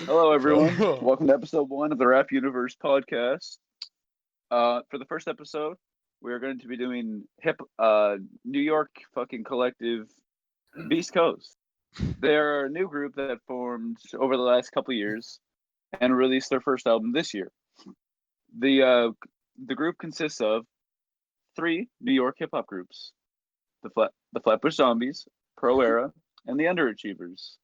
Hello, everyone. Welcome to episode 1 of the Rap Universe podcast. For the first episode, we're going to be doing New York fucking collective Beast Coast. They're a new group that formed over the last couple years and released their first album this year. The group consists of 3 New York hip hop groups: the Flatbush Zombies, Pro Era, and the Underachievers.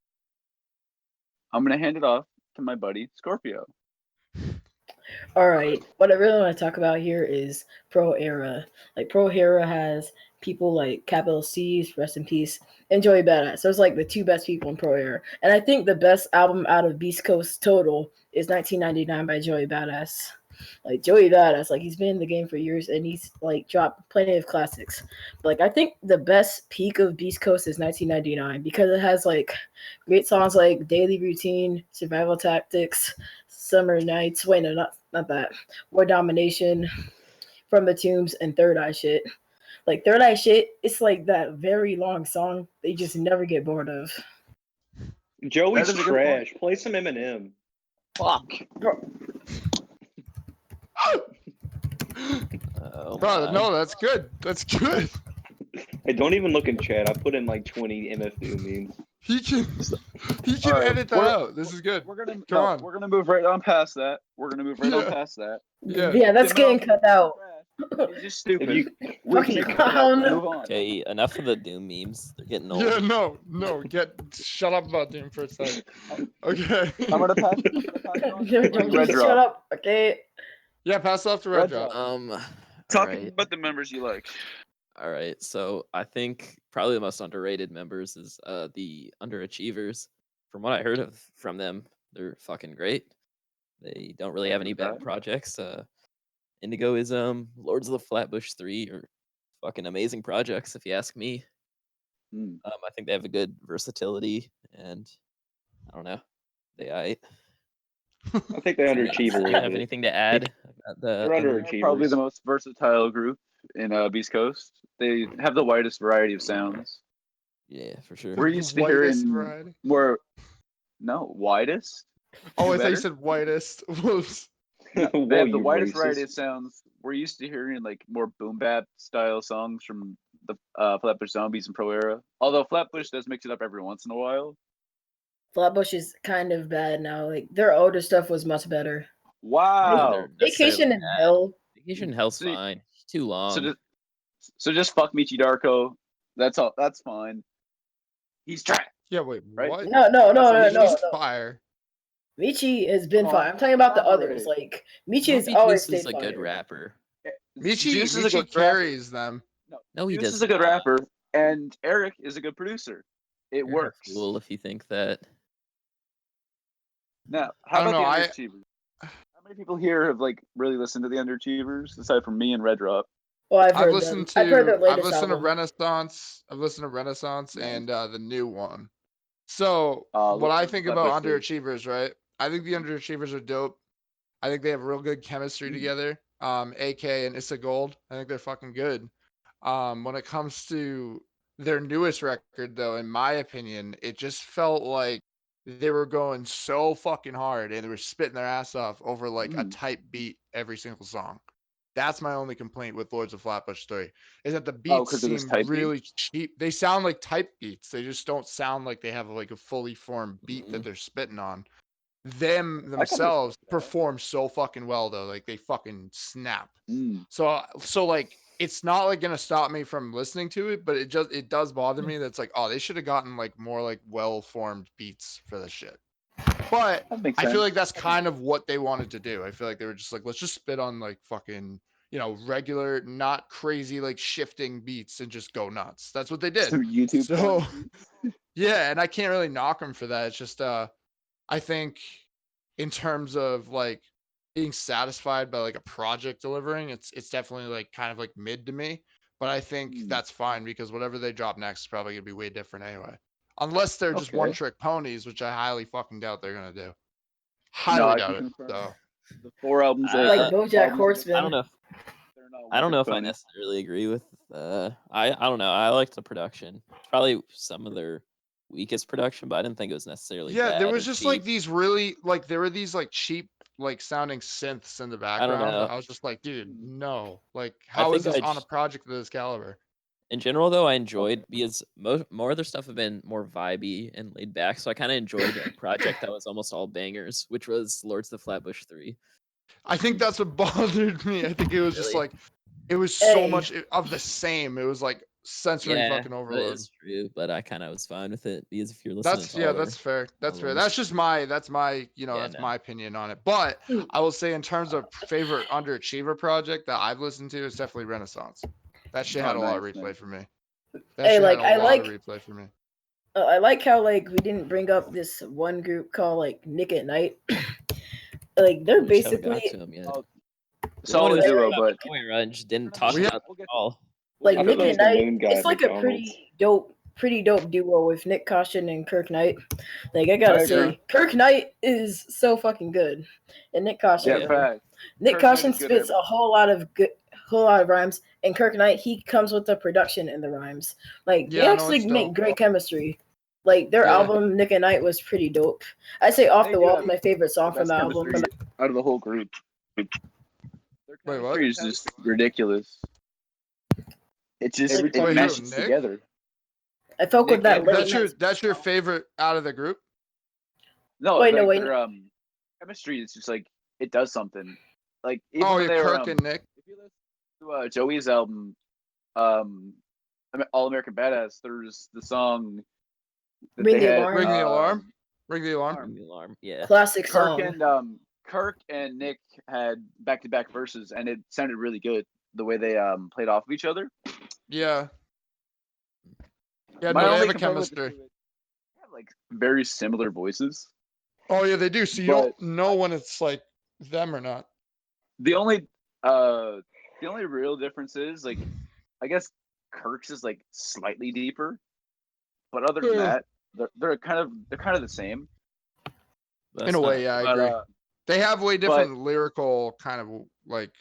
I'm gonna hand it off to my buddy Scorpio. All right, what I really want to talk about here is Pro Era. Like Pro Era has people like Capital C's, rest in peace, and Joey Badass. So it's like the 2 best people in Pro Era. And I think the best album out of Beast Coast total is 1999 by Joey Badass. Like Joey Badass, like he's been in the game for years and he's like dropped plenty of classics. But like I think the best peak of Beast Coast is 1999 because it has like great songs like Daily Routine, Survival Tactics, Summer Nights. Wait, no, not that. War Domination, From the Tombs, and Third Eye Shit. Like Third Eye Shit, it's like that very long song that you just never get bored of. Joey's trash. Play some Eminem. Fuck. Bro, no, that's good. That's good. Hey, don't even look in chat. I put in like 20 MFU memes. He can right, edit that out. This is good. We're gonna move right on past that. Yeah, that's getting cut out. It's just stupid. Fucking clown. Move on. Okay, enough of the Doom memes. They're getting old. Yeah, no. Shut up about Doom for a second. Okay. I'm gonna pass it on. Shut up, okay? Yeah, pass it off to Reddrop. Talk Alright. about the members you like. All right, so I think probably the most underrated members is the Underachievers. From what I heard from them, they're fucking great. They don't really have any bad projects. Indigoism, Lords of the Flatbush 3 are fucking amazing projects, if you ask me. I think they have a good versatility, and I don't know, I think they underachieve a little have bit. anything to add? They're underachievers. Probably the most versatile group in Beast Coast. They have the widest variety of sounds. Yeah, for sure. We're used to hearing more. No, widest. Oh, I thought you said whitest. Whoops. No, they have the widest variety of sounds. We're used to hearing like more boom bap style songs from the Flatbush Zombies and Pro Era. Although Flatbush does mix it up every once in a while. Flatbush is kind of bad now. Like their older stuff was much better. Wow. Vacation in Hell. Vacation in Hell's fine. It's too long. So just fuck Michi Darko. That's all. That's fine. He's trash. Yeah, wait, right? what? No. Fire. Michi has been fire. I'm talking about the others. Like Michi is always a good rapper. Michi carries them. No, he doesn't. Juice is a good rapper, and Eric is a good producer. It works. Cool if you think that. Now, how about the Underachievers? How many people here have like really listened to the Underachievers aside from me and Reddrop? Well, I've listened to Renaissance. I've listened to Renaissance and the new one. So what I think about Underachievers, right? I think the Underachievers are dope. I think they have real good chemistry together. AK and Issa Gold, I think they're fucking good. When it comes to their newest record, though, in my opinion, it just felt like they were going so fucking hard and they were spitting their ass off over like a type beat every single song. That's my only complaint with Lords of Flatbush 3, is that the beats seem really cheap. They sound like type beats. They just don't sound like they have like a fully formed beat that they're spitting on. Them themselves perform so fucking well though. Like they fucking snap. So like it's not like gonna stop me from listening to it, but it does bother me that's like, oh, they should have gotten like more like well-formed beats for this shit. But I feel like that's kind of what they wanted to do. I feel like they were just like, let's just spit on like fucking, regular, not crazy, like shifting beats and just go nuts. That's what they did. So yeah, and I can't really knock them for that. It's just, I think in terms of like being satisfied by like a project delivering, it's definitely like kind of like mid to me. But I think that's fine because whatever they drop next is probably gonna be way different anyway. Unless they're just one-trick ponies, which I highly fucking doubt they're gonna do. Highly doubt it. So the 4 albums, like BoJack Horseman. I don't know if I necessarily agree with. I don't know. I liked the production. It's probably some of their weakest production, but I didn't think it was necessarily Yeah, bad there was or just cheap. like these really like there were these like cheap like sounding synths in the background. know. I was just like, dude, no. Like, I how is think this I on a j- project of this caliber? In general, though, I enjoyed because more of their stuff have been more vibey and laid back. So I kind of enjoyed a project that was almost all bangers, which was Lords of the Flatbush 3. I think that's what bothered me. I think it was just Really? like it was so Hey. much of the same. It was like sensory Yeah, fucking that overload. is true, but I kind of was fine with it because if you're listening That's to all that's fair. That's fair. albums- That's just my Yeah, that's no. my opinion on it. But I will say in terms of favorite underachiever project that I've listened to, it's definitely Renaissance. That shit had a lot of replay for me. That Hey, shit like, had a lot of replay for me. I like how like we didn't bring up this one group called like Nick at Night. Like they're We just haven't got basically to 'em yet. Solid was duo, talking but about Nowhere and just didn't talk We about it at all. like I Nick thought it at was the Night. moon guy It's like a McDonald's. pretty dope duo with Nick Caution and Kirk Knight. Like I gotta I say, agree. Kirk Knight is so fucking good, and Nick Caution. yeah, fact. Nick Kirk Knight Caution is good spits at- a whole lot of rhymes, and Kirk Knight he comes with the production and the rhymes. Like they Yeah, no, actually it's make dope. great chemistry. Like their Yeah. album Nick at Night was pretty dope. I'd say Off They the do Wall have is my favorite song the from best the album. chemistry out of the whole group. Their Wait, what? chemistry is just ridiculous. It just Wait, it who, meshes Nick? together. I fuck with Nick that and late Kirk. That's your favorite out of the group? No, Wait, like no, wait. their chemistry is just like it does something. Like even Oh, when yeah, they were Kirk and Nick. if you listen to Joey's album, All American Badass, there's the song that Ring they the had. Alarm. Ring the alarm. Ring the alarm. Ring the alarm. Yeah. Classic song. Kirk and Nick had back-to-back verses, and it sounded really good the way they played off of each other. Yeah. Yeah, My no, they only have a complaint with the chemistry. two is they have like very similar voices. Oh yeah, they do. So you don't know when it's like them or not. The only real difference is like I guess Kirk's is like slightly deeper, but other than that, they're kind of the same. In a way, yeah, I agree. They have way different lyrical kind of like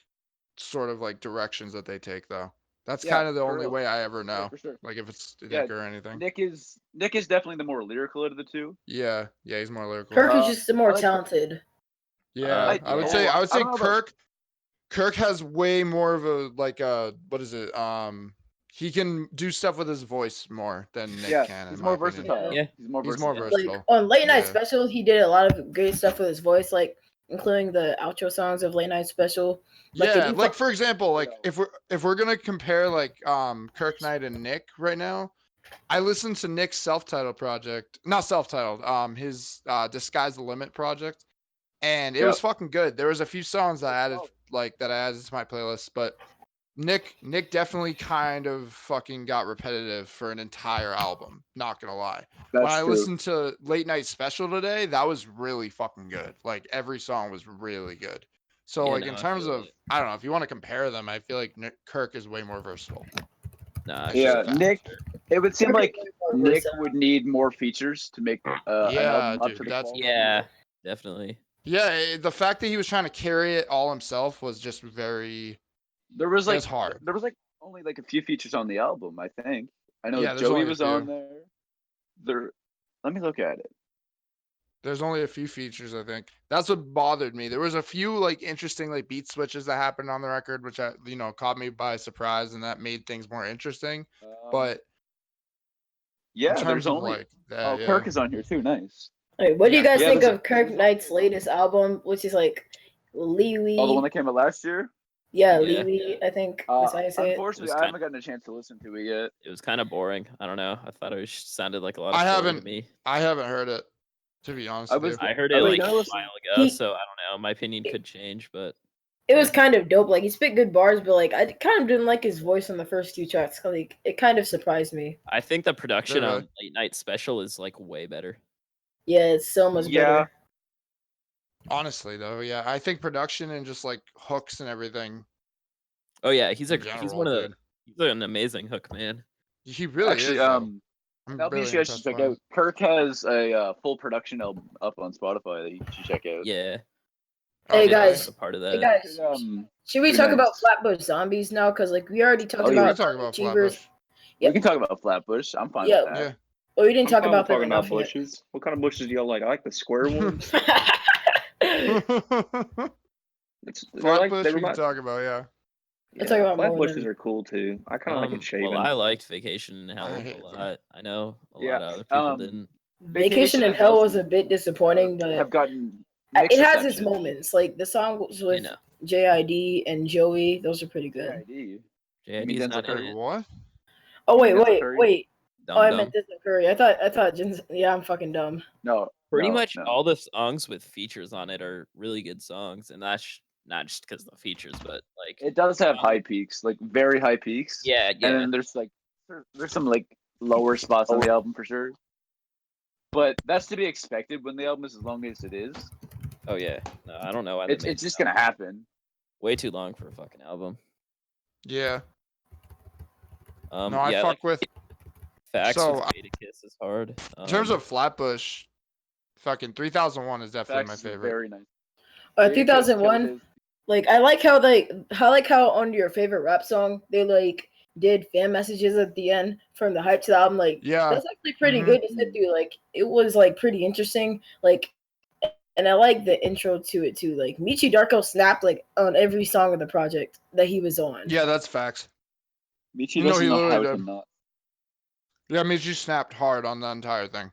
sort of like directions that they take though. That's kind of the only way I ever know. For sure. Like if it's Nick or anything. Nick is definitely the more lyrical of the two. Yeah, he's more lyrical. Kirk is just the more talented. Yeah, I would say Kirk has way more of a like what is it? He can do stuff with his voice more than Nick can. He's more versatile. Yeah, he's more versatile. Like on Late Night Special, he did a lot of great stuff with his voice, like including the outro songs of Late Night Special. Like, like for example, like if we're gonna compare like Kirk Knight and Nick right now, I listened to Nick's self-titled project, not self-titled, his Disguise the Limit project, and it was fucking good. There was a few songs that I added to my playlist, but Nick definitely kind of fucking got repetitive for an entire album. Not gonna lie. When I listened to Late Night Special today, that was really fucking good. Like every song was really good. So like in terms of I don't know if you want to compare them, I feel like Kirk is way more versatile. Nick. It would seem like Nick would need more features to make an album up to the quality. Definitely. Yeah, the fact that he was trying to carry it all himself was just very. There was like hard. There was like only like a few features on the album, I think. I know Yeah, Joey was on there. Let me look at it. There's only a few features, I think. That's what bothered me. There was a few like interesting like beat switches that happened on the record, which caught me by surprise, and that made things more interesting. But yeah, in terms of like that, Kirk is on here too. Nice. Wait, what do you guys think of Kirk Knight's latest album, which is like Liwi? Oh, the one that came out last year. Yeah, Liwi, I think. That's how I say unfortunately, I haven't gotten a chance to listen to it yet. It was kind of boring. I don't know. I thought it sounded like a lot of filler to me. I haven't heard it, to be honest. I heard it like a while ago, so I don't know. My opinion could change, but it was kind of dope. Like he spit good bars, but like I kind of didn't like his voice on the first few tracks. Like it kind of surprised me. I think the production on Late Night Special is like way better. Yeah, it's so much better. Honestly, though, I think production and just like hooks and everything. Oh yeah, he's an amazing hook man. He really is. I'm really you guys should check out. Kirk has a full production album up on Spotify that you should check out. Yeah. Hey guys, a part of that. Hey guys, should we talk about Flatbush Zombies now? Because like we already talked about Flatbush. Yeah, we can talk about Flatbush. I'm fine with that. Oh, you didn't talk about them talking about enough yet. bushes. What kind of bushes do y'all like? I like the square ones. Flatbush we can talk about, yeah. Let's talk about flat more bushes than- are cool too. I kind of like it shaven. Well, I liked Vacation in Hell I a hate them. lot. I know a Yeah, lot of other people didn't. Vacation in Hell was a bit disappointing, but have gotten it has its reception. moments. Like the song was You with know, JID and Joey; those are pretty good. JID. JID's Denzel not in Curry? it. What? Oh You wait, mean Denzel wait, Curry? wait! Dum Oh, I Dum. meant Denzel Curry. I thought. Yeah, I'm fucking dumb. No, Pretty no, much no. all the songs with features on it are really good songs, and that's not just because of the features, but like It does have high peaks, like very high peaks. yeah, And yeah. then there's some like lower spots on the album for sure. But that's to be expected when the album is as long as it is. Oh yeah. No, I don't know why they It's made just it gonna happen. way too long for a fucking album. Yeah. No, Yeah, I fuck like, with. Facts So, with Beta Kiss is hard. In terms of Flatbush, fucking 3001 is definitely Facts my is favorite. very nice. 2001. Like I like how on your favorite rap song they like did fan messages at the end from the hype to the album. Like that's actually pretty good to sit through. Like it was like pretty interesting. Like, and I like the intro to it too. Like Michi Darko snapped like on every song of the project that he was on. Yeah, that's facts. Michi doesn't know how to not. Yeah, Michi snapped hard on the entire thing.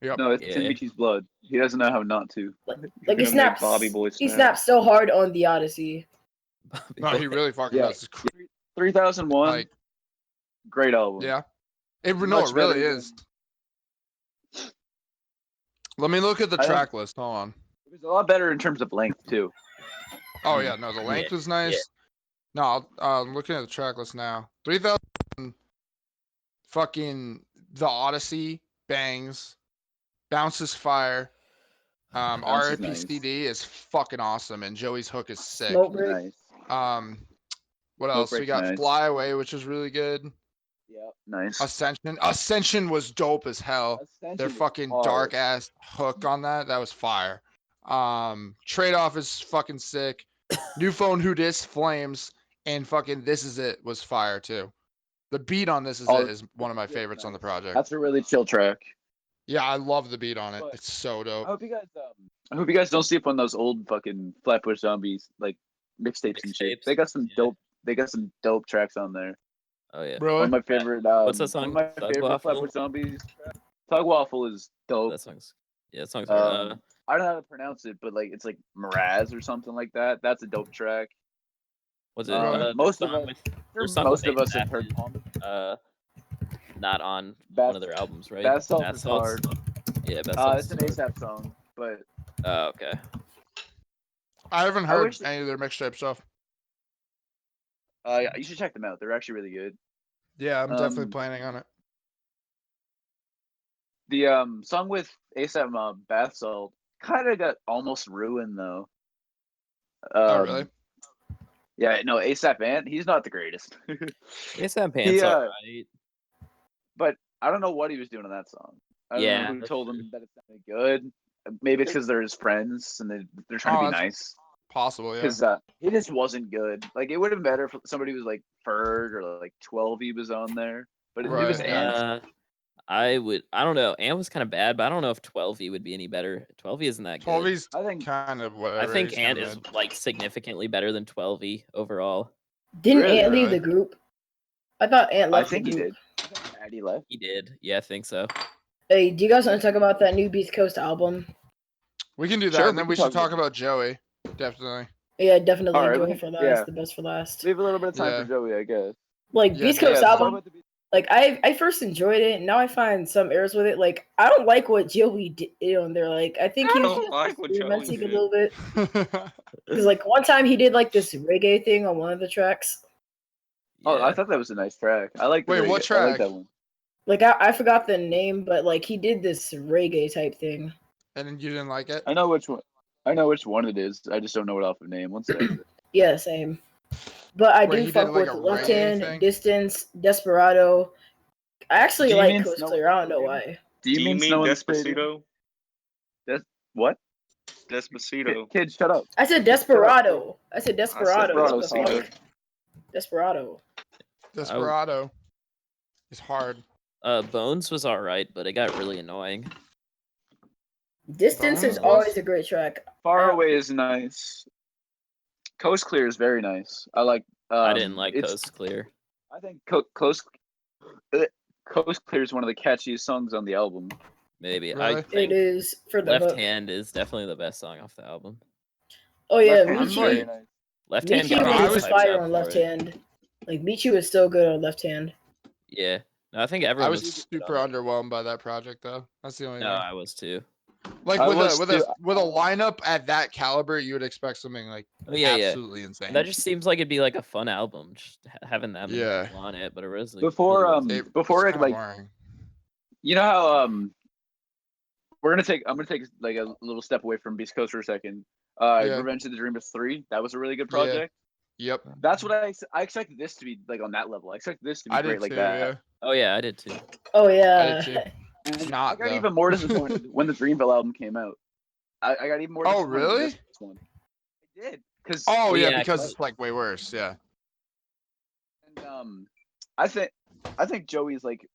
Yep. No, it's in Michi's blood. He doesn't know how not to. Like he snaps. Bobby Boy He snaps so hard on the Odyssey. No, he really fucking does. 3001. Like, great album. Yeah. It really is. Let me look at the track list. Hold on. It was a lot better in terms of length too. Oh yeah, no, the length was nice. No, I'm looking at the track list now. 3000. Fucking the Odyssey bangs. Bounces fire. RIPCD is fucking awesome, and Joey's hook is sick. Smoke break. Nice. What else? We got nice. Fly Away, which is really good. Yeah, nice. Ascension was dope as hell. Their fucking dark ass hook on that was fire. Trade Off is fucking sick. New Phone Who Dis Flames and fucking This Is It was fire too. The beat on This Is It is one of my favorites on the project. That's a really chill track. Yeah, I love the beat on it. It's so dope. I hope you guys don't sleep on those old fucking Flatbush Zombies like mixtapes and shit. They got some dope. They got some dope tracks on there. Oh yeah. Really? One of my favorite. What's that song? One of my favorite Flatbush Zombies. Tug Waffle is dope. That song's hard. I don't know how to pronounce it, but like it's like Miraz or something like that. That's a dope track. Was it most of us have heard not on one of their albums, right? Bath Salts is hard. Yeah, Bath Salts. It's an ASAP song, but okay. I haven't heard any of their mixtape stuff. Yeah, you should check them out. They're actually really good. Yeah, I'm definitely planning on it. The song with ASAP Bath Salt kind of got almost ruined though. Oh really? Yeah, no, ASAP Ant, he's not the greatest. ASAP Ant's alright. But I don't know what he was doing on that song. I don't know who told him that it sounded good. Maybe it's because they're his friends and they're trying to be nice. Possible, yeah. Because he just wasn't good. Like it would have been better if somebody was like Ferg or like 12E was on there. But it was Ant. I don't know. Ant was kind of bad, but I don't know if 12E would be any better. 12E isn't that good. 12E's kind of whatever. I think Ant is like significantly better than 12E overall. Didn't Ant leave the group? I thought Ant left the group. He did. He left. He did. Yeah, I think so. Hey, do you guys want to talk about that new Beast Coast album? We can do that, and then we should talk about Joey. Definitely. Yeah, definitely Joey for last. The best for last. Leave a little bit of time for Joey, I guess. Like Beast Coast album. Like I first enjoyed it, and now I find some errors with it. Like I don't like what Joey did on there. Like I think he was experimenting a little bit. Because like one time he did like this reggae thing on one of the tracks. Oh, I thought that was a nice track. I like. Wait, what track? I like that one. Like I forgot the name, but like he did this reggae type thing. And then you didn't like it? I know which one. I know which one it is. I just don't know it off the name. One second. Yeah, same. But I do fuck with Left Hand, Distance, Desperado. I actually like Coast Clear. I don't know why. Do you mean Despacito? What? Despacito. Kid, shut up. I said Desperado. I said Desperado. Desperado. Desperado. Desperado is hard. Bones was alright, but it got really annoying. Distance is Bones always was- a great track. Far Away is nice. Coast Clear is very nice. I like. I didn't like it's, Coast Clear. I think Coast Clear is one of the catchiest songs on the album. Maybe Really? I It think is for the Left hook. Hand is definitely the best song off the album. Oh yeah, Left Hand's Michi. very nice. Left Hand Michi got I really was was- hyped fire up on for Left it. Hand. Like Michi was so good on Left Hand. Yeah, no, I think I everyone was was good super on it. underwhelmed by that project though. That's the only No, thing. I was too. Like I with was a too. with a lineup at that caliber, you would expect something like Oh yeah, yeah. absolutely insane. And that just seems like it'd be like a fun album, just having that many Yeah. people on it. But it was like, Before really wasn't. It- before it's it kinda like boring. you know how I'm gonna take like a little step away from Beast Coast for a second. Yeah. Revenge of the Dreamers 3, that was a really good Yeah. project. Yep. That's what I expected this to be like on that level. I expected this to be I great did like too, that. yeah. Oh yeah, I did too. Oh I yeah. did too. And Not, I got though. even more disappointed when the Dreamville album came out. I got even more Oh, disappointed with really? this one. I did because Oh Well, yeah, yeah, because 'cause- it's like way worse, yeah. and I think Joey's like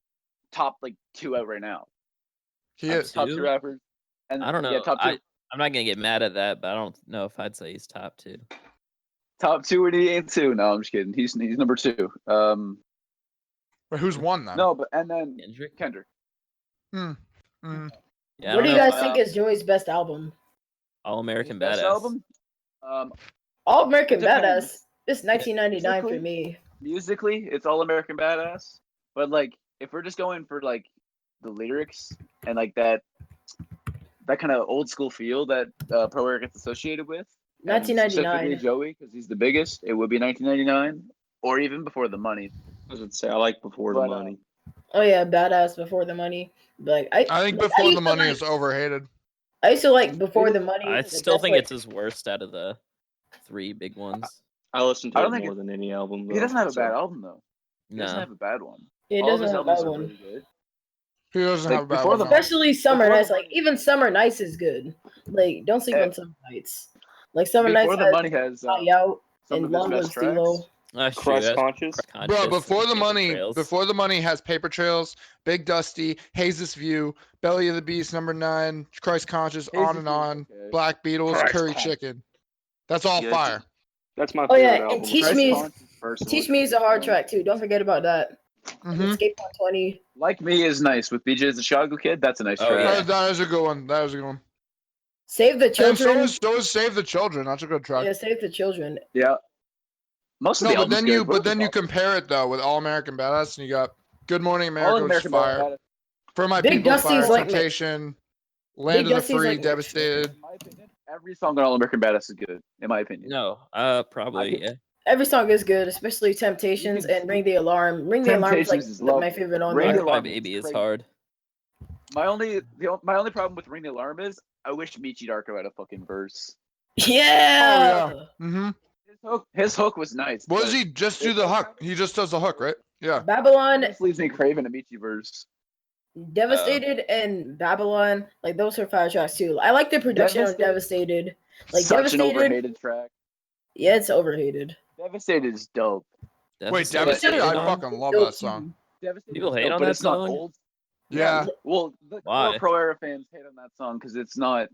top like 2 out right now. He Top is. Top two? 2 rappers. And I don't know. Yeah, top 2. I'm not gonna get mad at that, but I don't know if I'd say he's top 2. Top 2 and he ain't 2. No, I'm just kidding. He's number 2. But who's won then? No, but and then Kendrick. Kendrick. Hmm. Mm. Yeah, I What don't do you know. guys think is Joey's best album? All American His best Badass. album. All American It depends. Badass. It's 1999 for Musically? me. Musically, it's All American Badass. But like, if we're just going for like the lyrics and like that kind of old school feel that Pro Era gets associated with, and specifically 1999. Joey, because he's the biggest, it would be 1999 or even Before the Money. I was gonna say I like Before the But, Money. Oh yeah, Badass Before the Money. Like I think like, Before used the to Money like- is overhated. I used to like Before the Money. I like, still that's think like- it's his worst out of the 3 big ones. I listen I to don't it think more than any album. He though, doesn't have a so- bad album though. He doesn't No. have a bad one. It All of doesn't his have a albums bad are one. really good. He doesn't Like, have a bad Before one. the no. Especially Summer Before the Nights. Like Money- even Summer Nights is good. Like don't sleep Eh, on Summer Nights. Like Summer Before Nights the has Money has High Out some and of his Long best Live tracks. CeeLo. That's true. Christ That's Conscious. Conscious Bro, and Before the Paper Money, Trails. Before the Money has Paper Trails, Big Dusty, Hazes View, Belly of the Beast, number 9, Christ Conscious, Hazes On and View, On, okay. Black Beatles, Christ Curry Conscious. Chicken. That's all Yeah, fire. That's my Oh, favorite yeah, and album. Teach Christ Me- Conscious first Teach one. Me is a hard track too. Don't forget about that. Mm-hmm. Escape on 20. Like Me is nice with BJ the Chicago Kid. That's a nice Oh, track. yeah. That is a good one. That is a good one. Save the And Children. so is Save the Children. That's a good track. Yeah, Save the Children. Yeah. Most of No, the but album's then good. you What but was then it you called? compare it though with All American Badass, and you got Good Morning All America, which is American fire. Badass. For My Big People, Dusty's fire. like my- Temptation, Land Big of the Dusty's Free, like my- Devastated. In my opinion, every song on All American Badass is good. In my opinion. No, probably, yeah. Every song is good, especially Temptations You can- and Ring the Alarm. Ring the Alarm is like Temptations is my lovely. favorite on Ring there. the Rock My Alarm Baby is is crazy. hard. My only problem with Ring the Alarm is I wish Michi Darko had a fucking verse. Yeah. Mm-hmm. His hook was nice. What does but he just do the hook? He just does the hook, right? Yeah. Babylon, It just leaves me craving a Michi verse. Devastated, and Babylon. Like those are fire tracks too. I like the production on Devastated. Like Such an Devastated. overhated track. Yeah, it's overhated. Devastated is dope. Wait, Devastated Devastated? I on? fucking love Dope that song. too. Devastated People is hate dope, on but that it's not song? old. Yeah. Well, the Why? core Pro Era fans hate on that song because it's not.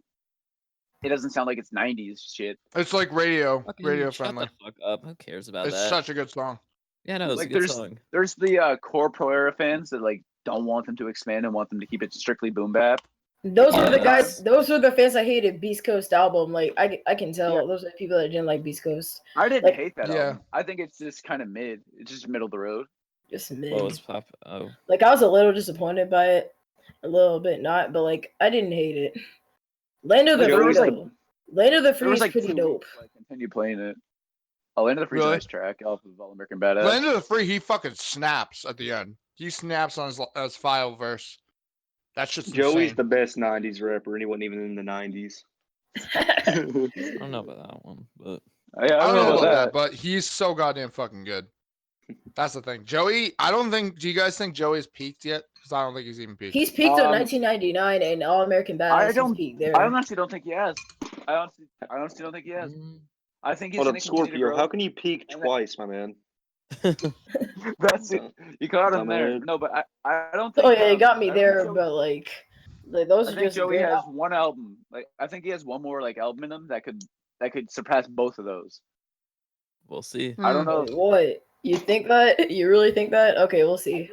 It doesn't sound like it's '90s shit. It's like radio Fucking shut friendly. the fuck up. Who cares about It's that? such a good song. Yeah, no, it's Like, a good there's- song. There's the core Pro Era fans that like don't want them to expand and want them to keep it strictly boom bap. Those were the Yeah. guys. Those were the fans that hated Beast Coast album. Like I can tell. Yeah. Those are the people that didn't like Beast Coast. I didn't Like- hate that Yeah. album. I think it's just kind of mid. It's just middle of the road. Just mid. What was pop? Oh, Like I was a little disappointed by it, a little bit not, but like I didn't hate it. Land of the Like, there Free, was, like- though. Land of the There Free was is like pretty 2 dope. weeks where I continued playing it. Oh, Land of the Free's a Really? nice track off of All American Badass. Land of the Free, he fucking snaps at the end. He snaps on his final verse. That shit's Joey's insane. the best '90s rapper, and he wasn't even in the '90s. I don't know about that one, but Yeah, I I don't know about that. but he's so goddamn fucking good. That's the thing. Joey, I don't think. Do you guys think Joey's peaked yet? Because I don't think he's even peaked. He's peaked on Um, 1999 and All American I Badass. don't- He's peaked there. I honestly don't think he has. I honestly don't think he has. mm, I think he's Hold gonna up, continue to Scorpio. grow. How can you peak And then- twice, my man? That's it. You caught him there. Dumbass. No, but I don't think. Oh yeah, you got I me don't think there, Joey- but like those I are think just Joey great has albums. one album. Like I think he has one more like album in him that could surpass both of those. We'll see. I don't know. Wait, what? You think that? You really think that? Okay, we'll see.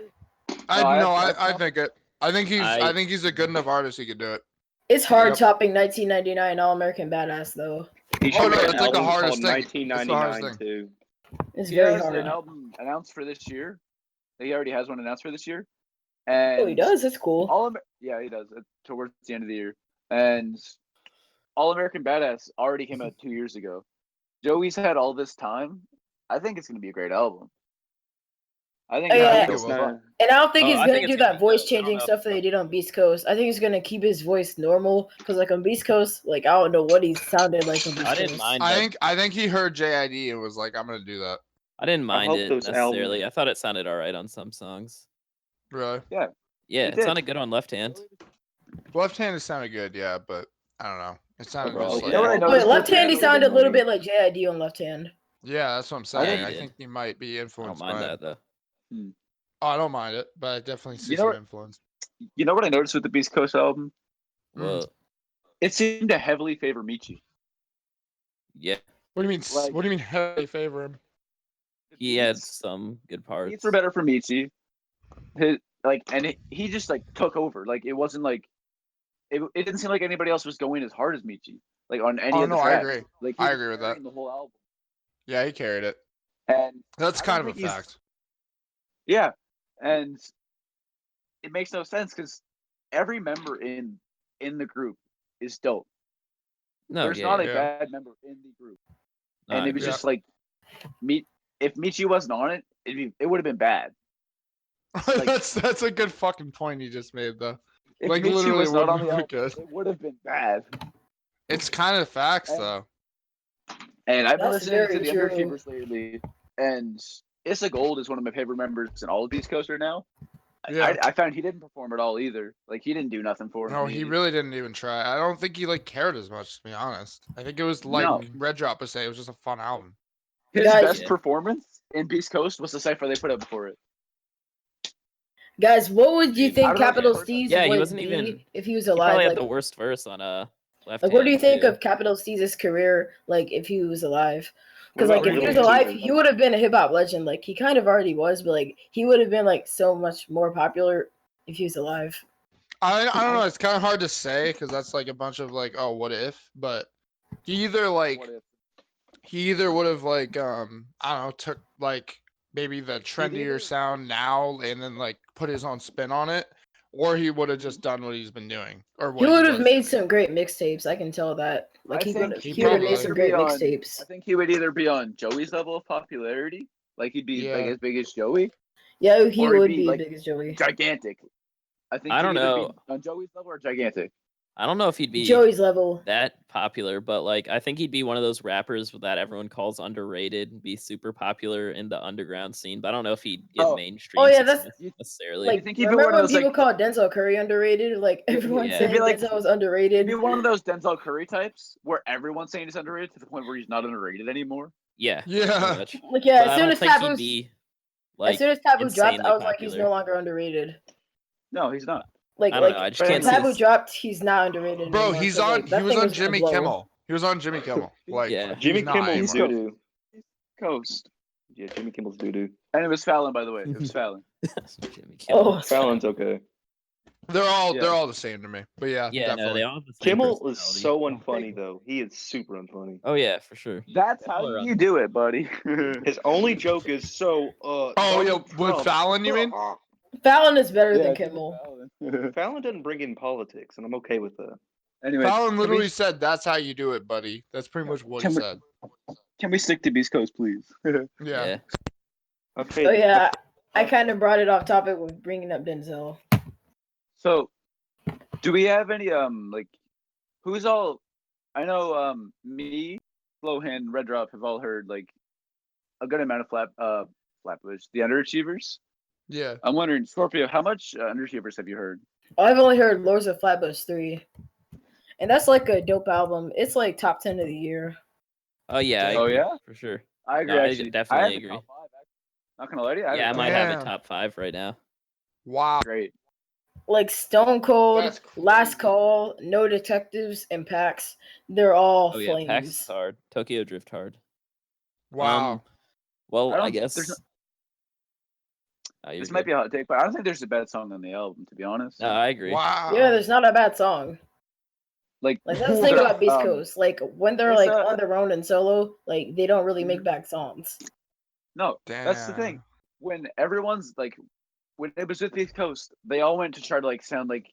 I think it. I think I he's a good enough artist. He could do it. It's hard Yep. topping 1999 All American Badass though. He Oh, should no, make it's an like the album hardest called thing. It's the hardest 1999 too. It's He very has hard. an album announced for this year. He already has one announced for this year. And Oh, he does. That's cool. Yeah, he does. Towards the end of the year. And All American Badass already came out 2 years ago. Joey's had all this time. I think it's going to be a great album. I think Oh, yeah. it's fun. And I don't think he's I gonna think do it's gonna that be voice dope. I don't changing know. stuff that they did on Beast Coast. I think he's gonna keep his voice normal because like on Beast Coast, like I don't know what he sounded like on Beast I Coast. didn't mind. I think he heard JID and was like, I'm gonna do that. I didn't mind hope it those necessarily. albums- I thought it sounded all right on some songs. Really? Yeah, it did. sounded good on Left Hand. Left handed sounded good, yeah, but I don't know. It sounded Overall, just yeah. You know what I like, noticed Wait, left with hand he the- sounded a little bit like JID on left hand. yeah, that's what I'm Yeah, saying. he I did. think he might be I don't influenced mind by that it. though. Oh, I don't mind it, but I definitely see You know some what- influence. You know what I noticed with the Beast Coast album? Well, It seemed to heavily favor Michi. yeah, What do you mean? Like- What do you mean? Heavily favor him? he had some good parts. Beats were better for Michi. He just like took over. Like it wasn't like it didn't seem like anybody else was going as hard as Michi. Like on any Oh of the no, I tracks. agree. Like he I was agree with carrying that. The whole album. Yeah, he carried it. And That's I don't kind of a think he's- fact. yeah, and it makes no sense because every member in the group is dope. No, There's yeah, not yeah. a bad member in the group, No, and I it was agree. just like if Michi wasn't on it, it would have been bad. Like- that's a good fucking point you just made, though. If Like, Michi literally was not on wouldn't the have been album, good. it would have been bad. It's kind of facts, And- though. And I've been That's listening to very the true. Underachievers lately, and Issa Gold is one of my favorite members in all of Beast Coast right now. Yeah. I found he didn't perform at all either. Like he didn't do nothing for No, me. he really didn't even try. I don't think he like cared as much, to be honest. I think it was like No. Reddrop was saying, it was just a fun album. His Guys- best Yeah. performance in Beast Coast was the cipher they put up before it. Guys, what would you Dude, I think don't know if Capital you heard that. Steez Yeah, he would wasn't be even- if he was He alive? probably Like, had the worst verse on Left like, what do you Hand, think too. of Capital Steez's career? Like, if he was alive? Because What like, about if he was Lil alive, Dimmadome? he would have been a hip hop legend. Like, he kind of already was, but like, he would have been like so much more popular if he was alive. I don't know. It's kind of hard to say because that's like a bunch of like, oh, what if? But he either like What if? he either would have like I don't know, took like maybe the trendier sound now and then like put his own spin on it, or he would have just done what he's been doing or what He would have was made doing. some great mixtapes. I can tell that. Like, I he think would he he would have probably made some would great be on- mixtapes. I think he would either be on Joey's level of popularity, like he'd be like Yeah. as big as Joey, Yeah, he or he'd would be, be like, big as Joey. gigantic. I think I he'd don't either know. be on Joey's level or gigantic. I don't know if he'd be Joey's level. that popular, but like I think he'd be one of those rappers that everyone calls underrated and be super popular in the underground scene. But I don't know if he'd get Oh. mainstream Oh, yeah, that's- success necessarily. Like, think he'd be remember one of when those, people like- called Denzel Curry underrated? Like, everyone Yeah. saying He'd be like- Denzel was He'd underrated. be one of those Denzel Curry types where everyone's saying he's underrated to the point where he's not underrated anymore. Yeah, Yeah. pretty much. Like, yeah, But I as soon don't as think he'd Taboo, be like as soon as Taboo dropped, insanely I was like, he's popular. no longer underrated. No, he's not. Like, I don't like know. I just but can't when see. Taboo dropped, he's not underrated Bro, anymore. he's so, on. like, that He was thing on was gonna Jimmy blow. Kimmel. He was on Jimmy Kimmel. Like, Yeah. Jimmy he's not Kimmel's anymore. doo doo. Coast. Yeah, Jimmy Kimmel's doo doo. And it was Fallon, by the way. It was Fallon. Jimmy Kimmel. Oh, Fallon's okay. They're all Yeah. all the same to me. But yeah, Yeah, no, definitely. they all have the same Kimmel is personality. so unfunny though. He is super unfunny. Oh yeah, for sure. That's how People are you do it, buddy. His only joke is so Oh, Donald yeah, with Trump. Fallon, you mean? Fallon is better Yeah, than it's just Kimmel. Fallon. Fallon doesn't bring in politics, and I'm okay with that. Anyway, Fallon can literally we- said, "That's how you do it, buddy." That's pretty much what he Can we- said. Can we stick to Beast Coast, please? Yeah. Okay. Oh yeah, I kind of brought it off topic with bringing up Denzel. So, do we have any like, who's all? I know me, Slowhand, Reddrop have all heard like a good amount of Flatbush, the Underachievers. Yeah. I'm wondering, Scorpio, how much Underachievers have you heard? I've only heard Lords of Flatbush 3. And that's like a dope album. It's like top 10 of the year. Oh yeah. I Oh, agree, yeah? for sure. I agree. No, I actually, definitely have it agree. top 5, Not gonna lie to you. Yeah, I might have it Damn. top 5 right now. Wow. Great. Like Stone Cold, That's Last crazy. Call, No Detectives, and PAX. They're all Oh yeah, PAX flames. is hard. Tokyo Drift hard. Wow. Well, I there's guess this might be a hot take, but I don't think there's a bad song on the album, to be honest. No, I agree. Wow. Yeah, there's not a bad song. Like that's the thing about Beast Coast. Like when they're it's like on their own and solo, like they don't really make bad songs. No, that's the thing. When everyone's like, when it was with Beast Coast, they all went to try to like sound like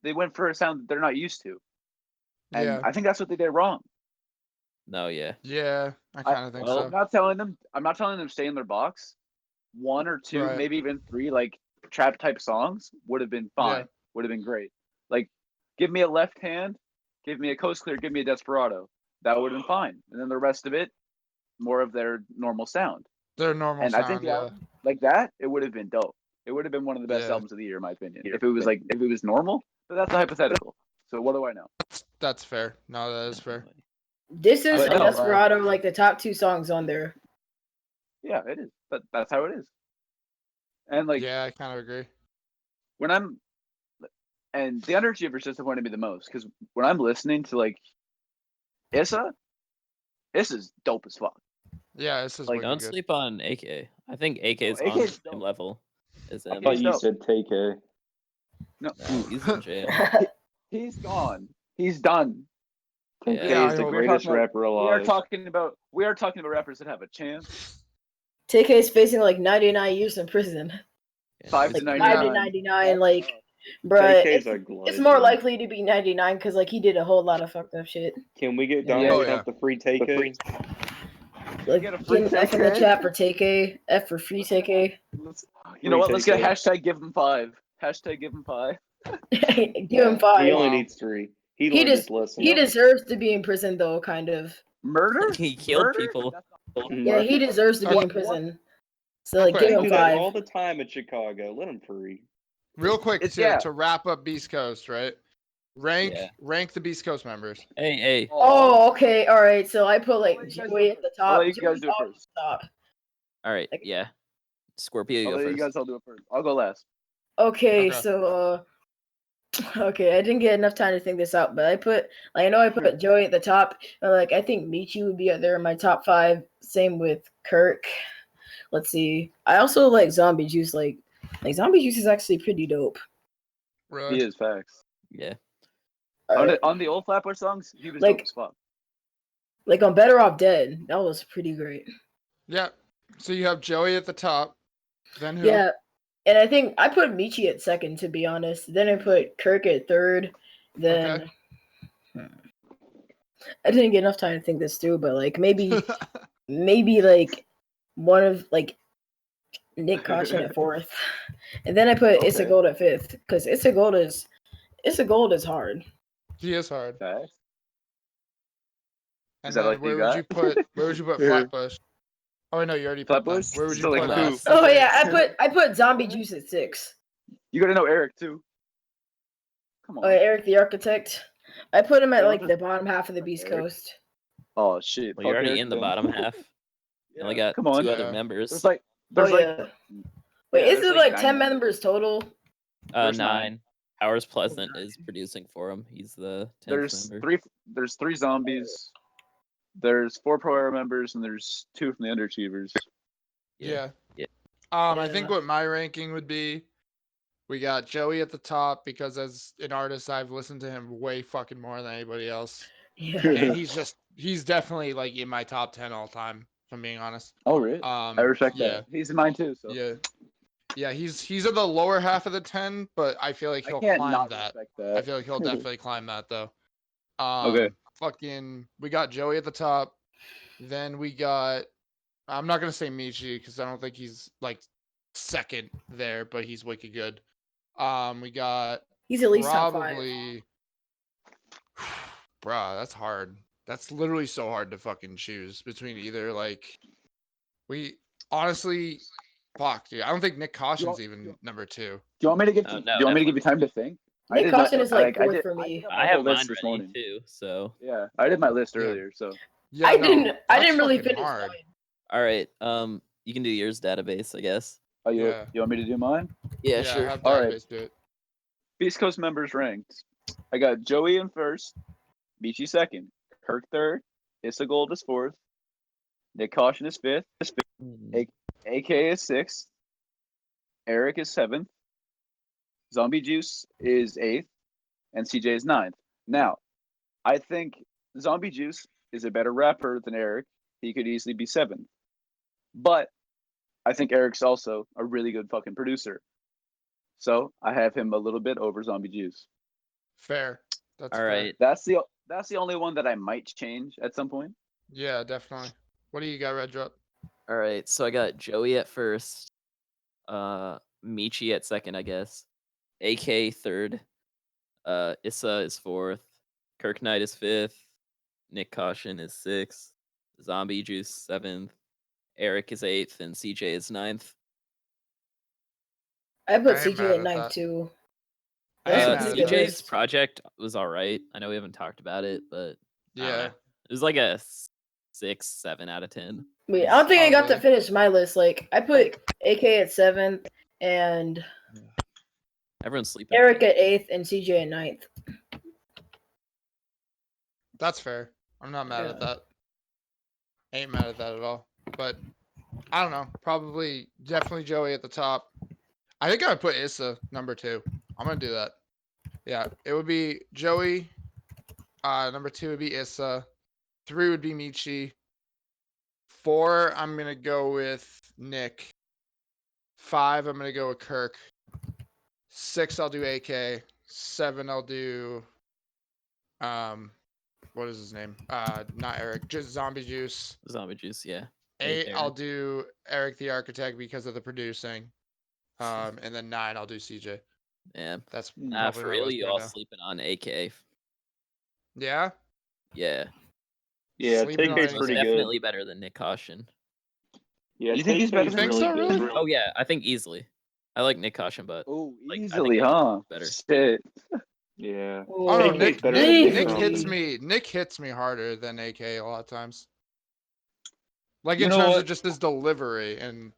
they went for a sound that they're not used to, and I think that's what they did wrong. No, yeah. Yeah, I kind of think so. I'm not telling them stay in their box. 1 or 2, maybe even 3, like trap type songs would have been fine. Would have been great. Like, give me a Left Hand, give me a Coast Clear, give me a Desperado. That would have been fine. And then the rest of it, more of their normal sound. Their normal and sound, I think like that, it would have been dope. It would have been one of the best albums of the year, in my opinion. If it was normal, but that's a hypothetical. So what do I know? That's fair. No, that is fair. This is Desperado, like the top 2 songs on there. Yeah, it is. But that's how it is. And like, yeah, I kind of agree. And the Underachievers disappointed me the most because when I'm listening to like Issa is dope as fuck. Yeah, this is like don't good. sleep on AK. I think AK is on the same level as him. I thought you said TK. No, he's in jail. He's gone. He's done. TK is the greatest rapper alive. We are talking about rappers that have a chance. TK is facing like 99 years in prison. 5 to 99. 5 to 99, like, bruh, it's more likely to be 99 because like he did a whole lot of fucked up shit. Can we get Donald Trump the free TK? Like, get an F in the chat for TK, F for free TK. You know what? Let's get hashtag give him 5. Hashtag give him 5. Give him 5. He only needs 3. He deserves to be in prison though, kind of. Murder? He killed people. Yeah, he deserves to be in prison. So like, give him 5. All the time in Chicago. Let him free. Real quick to wrap up Beast Coast, right? Rank the Beast Coast members. Hey. Oh, okay, all right. So I put like Joey at the top. I'll let you guys do it first. All right, yeah. Scorpio, I'll let you guys all do it first. I'll go last. Okay, so okay, I didn't get enough time to think this out, but I put Joey at the top. Like I think Michi would be up there in my top 5. Same with Kirk. Let's see. I also like Zombie Juice. Like Zombie Juice is actually pretty dope. Really? He is facts. Yeah. On the old Flatbush songs, he was dope as fuck. Like on Better Off Dead, that was pretty great. Yeah. So you have Joey at the top. Then who? Yeah. And I think I put Michi at 2nd, to be honest. Then I put Kirk at 3rd. Then I didn't get enough time to think this through, but like maybe like one of like Nick Caution at 4th. And then I put It's a Gold at 5th because It's a Gold is hard. He is hard. Okay. And then where would you put Flatbush? Oh no, you already put Flatbush. Where would you put last? Oh yeah, I put Zombie Juice at 6. You gotta know Eric too. Come on. Oh, Eric the Architect. I put him at like the bottom half of the Beast Coast. Oh shit! Well, you're already in the bottom half. You only got 2 other members. There's Wait, is it like 10 members total? 9. Howard's Pleasant is producing for him. He's the 10th member. There's 3 zombies. There's 4 Pro Era members, and there's 2 from the Underachievers. Yeah. I think what my ranking would be, we got Joey at the top because as an artist, I've listened to him way fucking more than anybody else. Yeah. And he's definitely like in my top 10 all time, if I'm being honest. Oh really? I respect that. He's in mine too. So. Yeah, he's in the lower half of the 10, but I feel like he'll climb that. I feel like he'll definitely climb that though. Okay. We got Joey at the top. Then we got, I'm not gonna say Michi because I don't think he's like 2nd there, but he's wicked good. We got. He's at least probably. top 5. Bruh, that's hard. That's literally so hard to fucking choose between either like. We honestly. Fuck, dude. I don't think Nick Caution's even number 2. Do you want me to give? Do you want me to give you time to think? Nick Caution is like 4th for me. I have mine ready too. So I did my list earlier. So I didn't really finish mine. All right. You can do yours, database, I guess. Oh, you Yeah. want me to do mine? Yeah, sure. Have All right. database do it. Beast Coast members ranked. I got Joey in first, Michi second, Kirk third, Issa Gold is fourth, Nick Caution is fifth, AK is sixth, Eric is seventh, Zombie Juice is eighth, and CJ is ninth. Now, I think Zombie Juice is a better rapper than Eric. He could easily be seventh. But I think Eric's also a really good fucking producer. So I have him a little bit over Zombie Juice. Fair. That's All fair. right. That's the only one that I might change at some point. Yeah, definitely. What do you got, Reddrop? All right. So I got Joey at first, Michi at second, I guess. AK third. Issa is fourth. Kirk Knight is fifth. Nick Caution is sixth. Zombie Juice seventh. Eric is eighth, and CJ is ninth. I put I ain't CJ mad at at ninth that. too. I ain't That's mad a at good that. CJ's list. project was all right. I know we haven't talked about it, but I don't Yeah. know. It was like a 6, 7 out of 10. Wait, I don't think I got to really? finish my list. Like, I put AK at seventh and Everyone's sleeping. Eric at eighth and CJ at ninth. That's fair. I'm not mad Yeah. at that. Ain't mad at that at all. But I don't know. Probably, definitely Joey at the top. I think I would put Issa number 2. I'm gonna do that. Yeah, it would be Joey. Number 2 would be Issa. 3 would be Michi. 4, I'm gonna go with Nick. 5, I'm gonna go with Kirk. 6, I'll do AK. 7, I'll do what is his name? Not Eric, just Zombie Juice. Zombie Juice, yeah. 8, Eric. I'll do Eric the Architect because of the producing. And then 9, I'll do CJ. Yeah. That's For probably my real, list you right all now. sleeping on AK. Yeah. Yeah. Yeah, Sleeping on TK's AK. pretty Definitely good. better than Nick Caution. Yeah, You think he's better TK's than think really so, good. really? Oh yeah, I think easily. I like Nick Caution, but Oh, like, easily, I think huh? better. Shit. Yeah. Oh no, TK's Nick better than Nick Nick hits Caution. me. Nick hits me harder than AK a lot of times. Like You in know terms what? of just his delivery and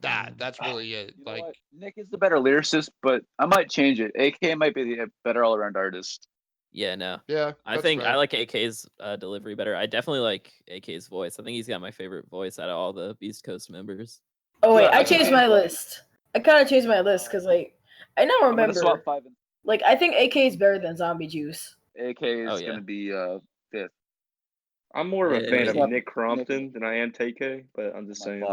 that's really it. You know Like what? Nick is the better lyricist, but I might change it. AK might be the better all-around artist. Yeah, no. yeah, I that's think fair. I like AK's delivery better. I definitely like AK's voice. I think he's got my favorite voice out of all the Beast Coast members. Oh wait, Yeah, I changed my list. I kind of changed my list because like I now I'm gonna swap remember. 5 and Like I think AK is better than Zombie Juice. AK is Oh, yeah. gonna be fifth. I'm more of a fan of yeah. Nick Crompton than I am TK, but I'm just saying.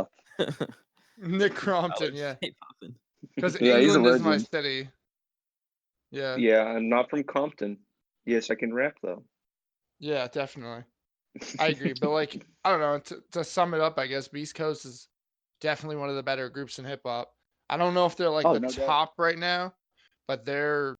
Nick I Crompton, would yeah. say Poppin. Because Yeah, he's a England is my legend. city. Yeah. Yeah, I'm not from Compton. Yes, I can rap though. Yeah, definitely. I agree. But like, I don't know, to sum it up, I guess Beast Coast is definitely one of the better groups in hip hop. I don't know if they're like Oh, the no doubt. top right now, but they're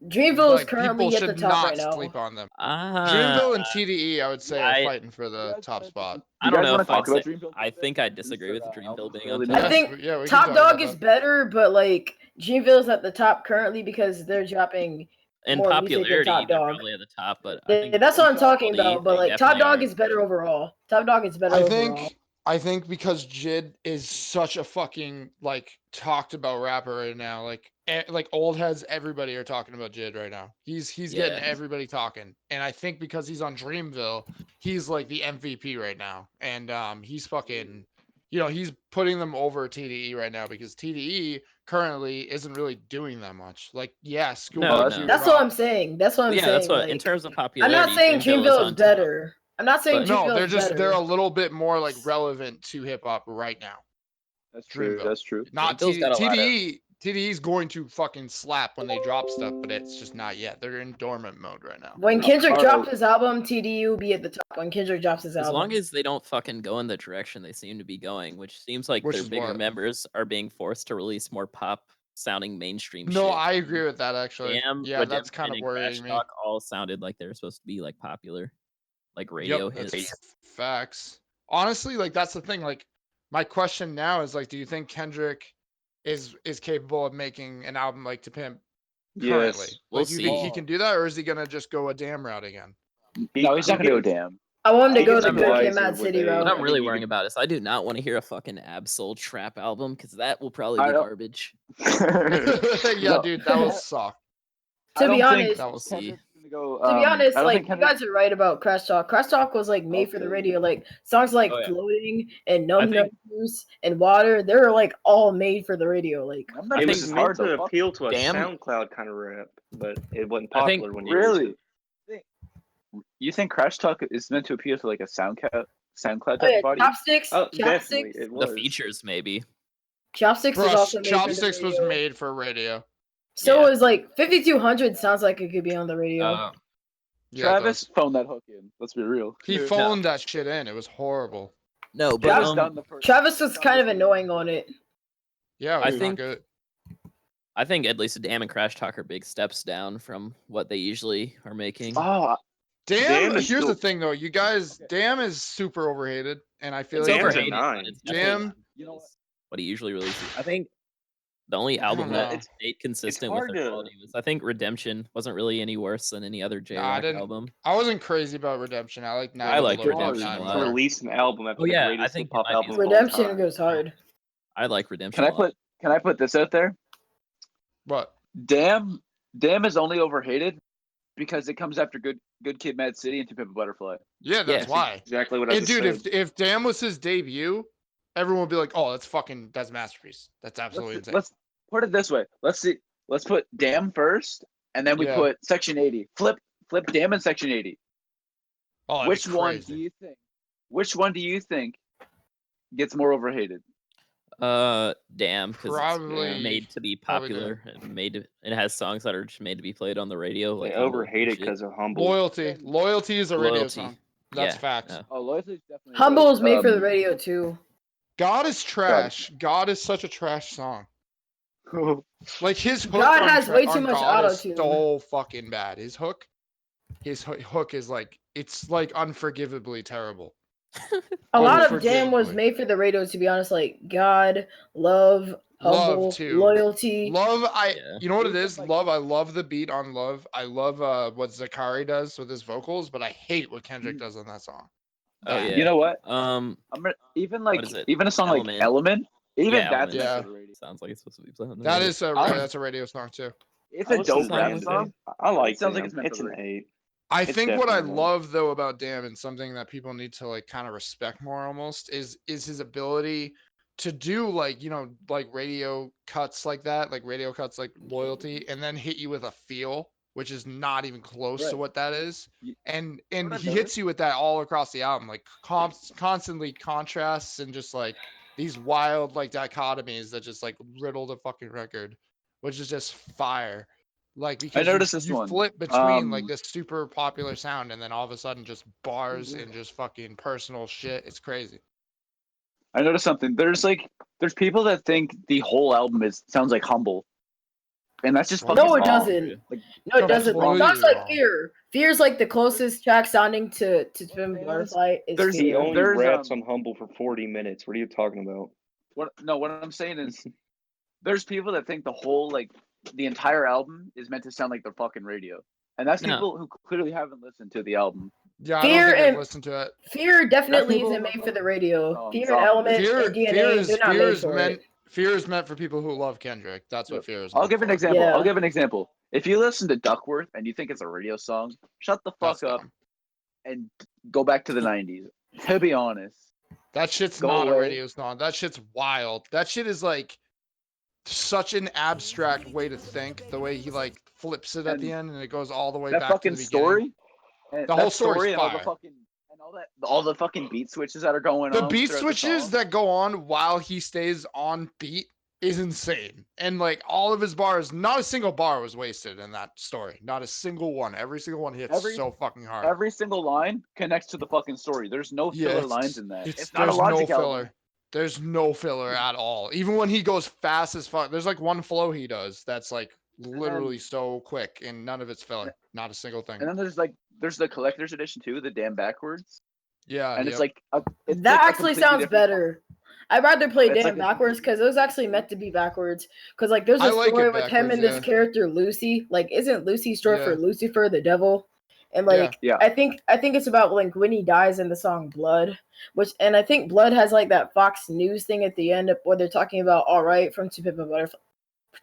Dreamville is like currently people at the should top not right now. sleep on them. Ah, Dreamville and TDE, I would say, are I- fighting for the top spot. I You don't guys know wanna if I'd talk about say. Dreamville? I think I disagree with their, Dreamville album's being fairly on new. top. I think we can Top talk Dog about is that. better, but like Dreamville's at the top currently because they're dropping In more music than popularity, Top they're Dog. probably at the top, but I Yeah, think that's what I'm talking quality, about. But they like Top definitely Dog are. is better overall. Top Dog is better overall. I think because Jid is such a fucking like talked about rapper right now. Like old heads, everybody are talking about Jid right now. He's getting Yeah. everybody talking. And I think because he's on Dreamville, he's like the MVP right now. And he's fucking he's putting them over TDE right now because TDE currently isn't really doing that much. Like, yeah, School No, of no. You That's what dropped- I'm saying. That's what I'm Yeah, saying. that's what. Like, In terms of I'm popularity, not saying Dreamville Dreamville on is top. better. I'm not saying But- No, Dreamville is better. they're a little bit more like relevant to hip hop right now. That's true. Dreamville. That's true. Not Dreamville's got a lot of- TDE. TDE is going to fucking slap when they drop stuff, but it's just not yet. They're in dormant mode right now. When Kendrick Alright. drops his album, TDU will be at the top. When Kendrick drops his As album, long as they don't fucking go in the direction they seem to be going, which seems like Which their is bigger what? members are being forced to release more pop sounding mainstream shit. No, I agree with that actually. Damn, Yeah, that's Redemption kind of and worrying Crash me. Talk all sounded like they were supposed to be like popular, like radio Yep, hits. that's facts. Honestly, like that's the thing. Like, my question now is like, do you think Kendrick is capable of making an album like To Pimp currently? Yes. We'll Like, do you think he see. can do that, or is he gonna just go a damn route again? No, he's not gonna go damn. I want him to He go gets the Good Kid, wiser Mad with City age. route. What I'm I really think he worrying could- about is I do not want to hear a fucking Absol trap album because that will probably I be don't- garbage. Yeah, dude, that was suck. To be honest, That we'll see. Go, to be honest, I don't like think you Kendrick- guys are right about Crash Talk. Crash Talk was like made for the Okay. radio. Like songs like Oh, yeah. Floating and I Num Num think- Juice and Water, they're like all made for the radio. Like I'm not It this was is meant hard to though. Fuck. appeal to a Damn. SoundCloud kind of rap, but it wasn't I think- popular when you Really? You think Crash Talk is meant to appeal to like a SoundCloud oh type yeah, body? Chopsticks, Oh, definitely, Chopsticks, it The was. features, maybe. Chopsticks was Bruh, also made Chopsticks for the was radio. made for radio. So Yeah. was like 5200 sounds like it could be on the radio. Uh, Yeah, it Travis does. phoned that hook in. Let's be real. He phoned that shit in. It was horrible. no, but Travis done the first. Travis was done kind the of first- annoying on it. Yeah, it I was think- not good. I think at least Damn and Crash Talk are big steps down from what they usually are making. Oh, Damn, Damn is here's the still- thing though, you guys, Damn is super overhated, and I feel It's like Damn's a overhated, but 9. it's definitely Damn. You know what? what he usually releases. I think the only I don't album that know. stayed consistent with hard their to- quality was, I think, Redemption wasn't really any worse than any other J Nah, I Rock didn't- album. I wasn't crazy about Redemption. I like I like Redemption To a lot. release an album after Oh, the yeah, I greatest think hip hop it might be album of all Redemption time. goes hard. I like Redemption. Can I a lot. put this out there? What? Damn is only overhated because it comes after Good Kid, Mad City and To Pimp a Butterfly. Yeah, that's why. Exactly what I And just dude, said. if Damn was his debut, everyone would be like, "Oh, that's a masterpiece. That's absolutely insane." Let's put it this way. Let's put Damn first, and then we Yeah. put Section 80. Flip Damn and Section 80. Oh, that'd Which be one crazy. do you think? Which one do you think gets more overhated? Damn, because Probably it's made to be probably popular and it has songs that are just made to be played on the radio. They Like Humble and overhated shit. because of Humble. Loyalty is a radio Loyalty. song. That's Yeah, facts. yeah. Oh, Loyalty is definitely. Humble is made for the radio too. God is trash. God is such a trash song. Like his hook God on has way on too much God is auto-tune. so fucking bad. His hook is like, it's like unforgivably terrible. A lot of Damn was Unforgivably. made for the radio, to be honest. Like God, Love, Humble, too. Loyalty. Love, Yeah. you know what it Even is? like- Love, I love the beat on Love. I love what Zakari does with his vocals, but I hate what Kendrick does on that song. Oh Bad. yeah. You know what? Um, I'm gonna, even What is it? even a song Element. like Element. Even Yeah, that's Element. meant Yeah. for the radio. sounds like it's supposed to be played on the That radio. is that's a radio song too. It's I a listened dope to rap Damn song. I like Sounds like Damn. it's meant It's for an the 8. I It's think what I definitely one. love though about Damn and something that people need to like kind of respect more almost is his ability to do like, you know, like radio cuts like that, like radio cuts like Loyalty, and then hit you with a feel, which is not even close to Right. what that is. You- And what I've he hits noticed- you with that all across the album, like constantly contrasts and just like these wild like dichotomies that just like riddle the fucking record, which is just fire. Like because noticed this you one. flip between like Um, this super popular sound and then all of a sudden just bars and just fucking personal shit. It's crazy. I noticed something. There's people that think the whole album sounds like Humble, and that's just No, fucking No, it wrong. doesn't. No, it doesn't. Completely It sounds like wrong. Fear. Fear's like the closest track sounding to Twin Butterfly is There's- He Fear. only There's, raps um, on Humble for 40 minutes. What are you talking about? What I'm saying is, there's people that think the entire album is meant to sound like the fucking radio, and that's No. people who clearly haven't listened to the album. Yeah, I Fear don't think I've and- listened to it. Fear definitely people- isn't made for the radio. Oh, Fear sorry. and Element Fear, and DNA, fear is they're not fear made is for meant it. fear is meant for people who love Kendrick. That's what fear is. I'll meant give an for. example. Yeah. I'll give an example. If you listen to Duckworth and you think it's a radio song, shut the fuck That's up dumb. and go back to the 90s. To be honest. That shit's Go not a away. radio song. That shit's wild. That shit is like such an abstract way to think. The way he like flips it at the end and it goes all the way That back to fucking the beginning. story. And The whole that story's story and all fire. the fucking and all the fucking beat switches that are going The on. beat throughout switches song. that go on while he stays on beat is insane. And like all of his bars, not a single bar was wasted in that story. Not a single one. Every single one hits so fucking hard. Every single line connects to the fucking story. There's no filler it's- lines in that. it's- It's not a there's Logic no album. filler. There's no filler at all. Even when he goes fast as fuck, there's like one flow he does that's like literally so quick and none of it's filler. Not a single thing. And then there's the collector's edition too, the damn backwards. Yeah. And yep. it's like it's That like a actually completely sounds different better. I'd rather play It's Damn like a- backwards because it was actually meant to be backwards. Because like there's a I like it story with him backwards, and this yeah. character Lucy. Like, isn't Lucy short for Yeah. Lucifer the devil? And like Yeah. I think it's about like when he dies in the song Blood, and I think Blood has like that Fox News thing at the end where they're talking about All Right from To Pimp a Butterfly.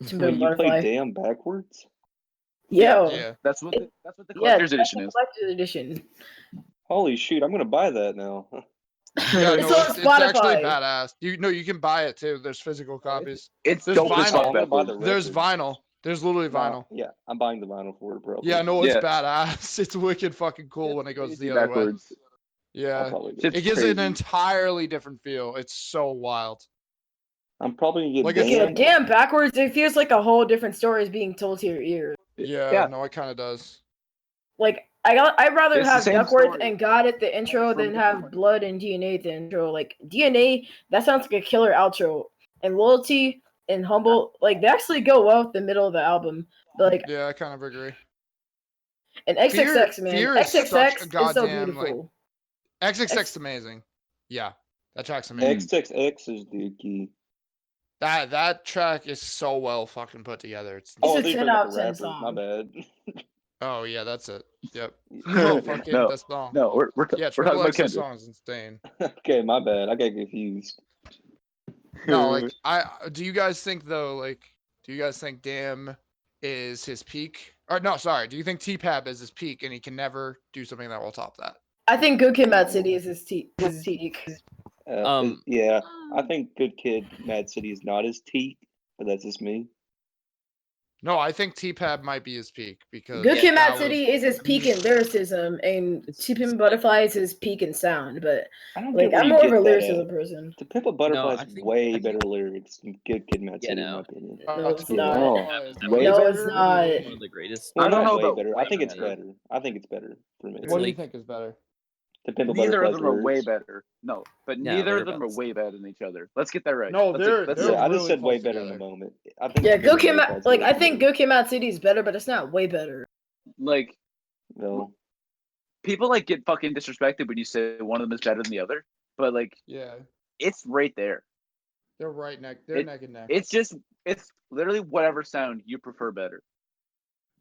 Wait, you play Damn backwards? Yo. Yeah. That's what the collector's edition is. Collector's edition. Holy shoot, I'm gonna buy that now. Yeah, It's no, on it's actually Spotify. badass. You can buy it too. There's physical copies. It's There's dope as vinyl. fuck I'm gonna buy backwards. the There's record. vinyl. There's literally vinyl. Yeah, I'm buying the vinyl for it, bro. Yeah, no, it's Yeah. badass. It's wicked fucking cool when it goes the other backwards. way. Yeah, It's it gives crazy. it an entirely different feel. It's so wild. I'm probably gonna get Like Damn. Damn backwards. It feels like a whole different story is being told to your ear. Yeah, no, it kind of does. Like I'd rather It's the have same Duckworth story. and God at the intro From than different have points. Blood and DNA at the intro. Like DNA, that sounds like a killer outro, and Loyalty and Humble, like they actually go well with the middle of the album. But like, Yeah, I kind of agree. and XXX, man, Fear is such a XXX is so goddamn, beautiful. XXX is amazing. Yeah, that track's amazing. XXX is dookie. That track is so well fucking put together. It's Oh, a they 10 bring out up of the 10 rappers. My song. bad. Oh yeah, that's it. Yep. No, fucking No. the song. No, we're Yeah, talking Triple about X's Kendrick. song is insane. Okay, my bad. I got confused. No, like do you guys think Damn is his peak? Or no, sorry, do you think T-Pab is his peak and he can never do something that will top that? I think Good Kid, Mad City is his peak. Yeah, I think Good Kid, Mad City is not his peak, but that's just me. No, I think T-Pab might be his peak because Good Kid, Mad that City is his peak in lyricism, and To Pimp a Butterfly is his peak in sound. But I don't like, get where I'm you more get of a that lyricism at. person. To Pimp a Butterfly I is think- way I think- better lyrics than Good Kid, Mad Yeah, City, in no. my opinion. No, it's Yeah. not. That Way No, better? it's not. One of the greatest. Well, I don't not know way about better. way I think it's better. better. I think it's better for me. What do you like- think is better? To Pimp a Neither of Butterfly's them are way lyrics. better. No, but No, neither they're of them about are the way same. better than each other. Let's get that right. No, Let's they're Yeah, I just really said way close better in the together. moment. I think Yeah, To Pimp Good a Kid, Butterfly's like I lyrics think are better. Good Kid, Mad City is better, but it's not way better. like No. people like get fucking disrespected when you say one of them is better than the other, but like Yeah, it's right there. they're They're neck and neck. It's literally whatever sound you prefer better.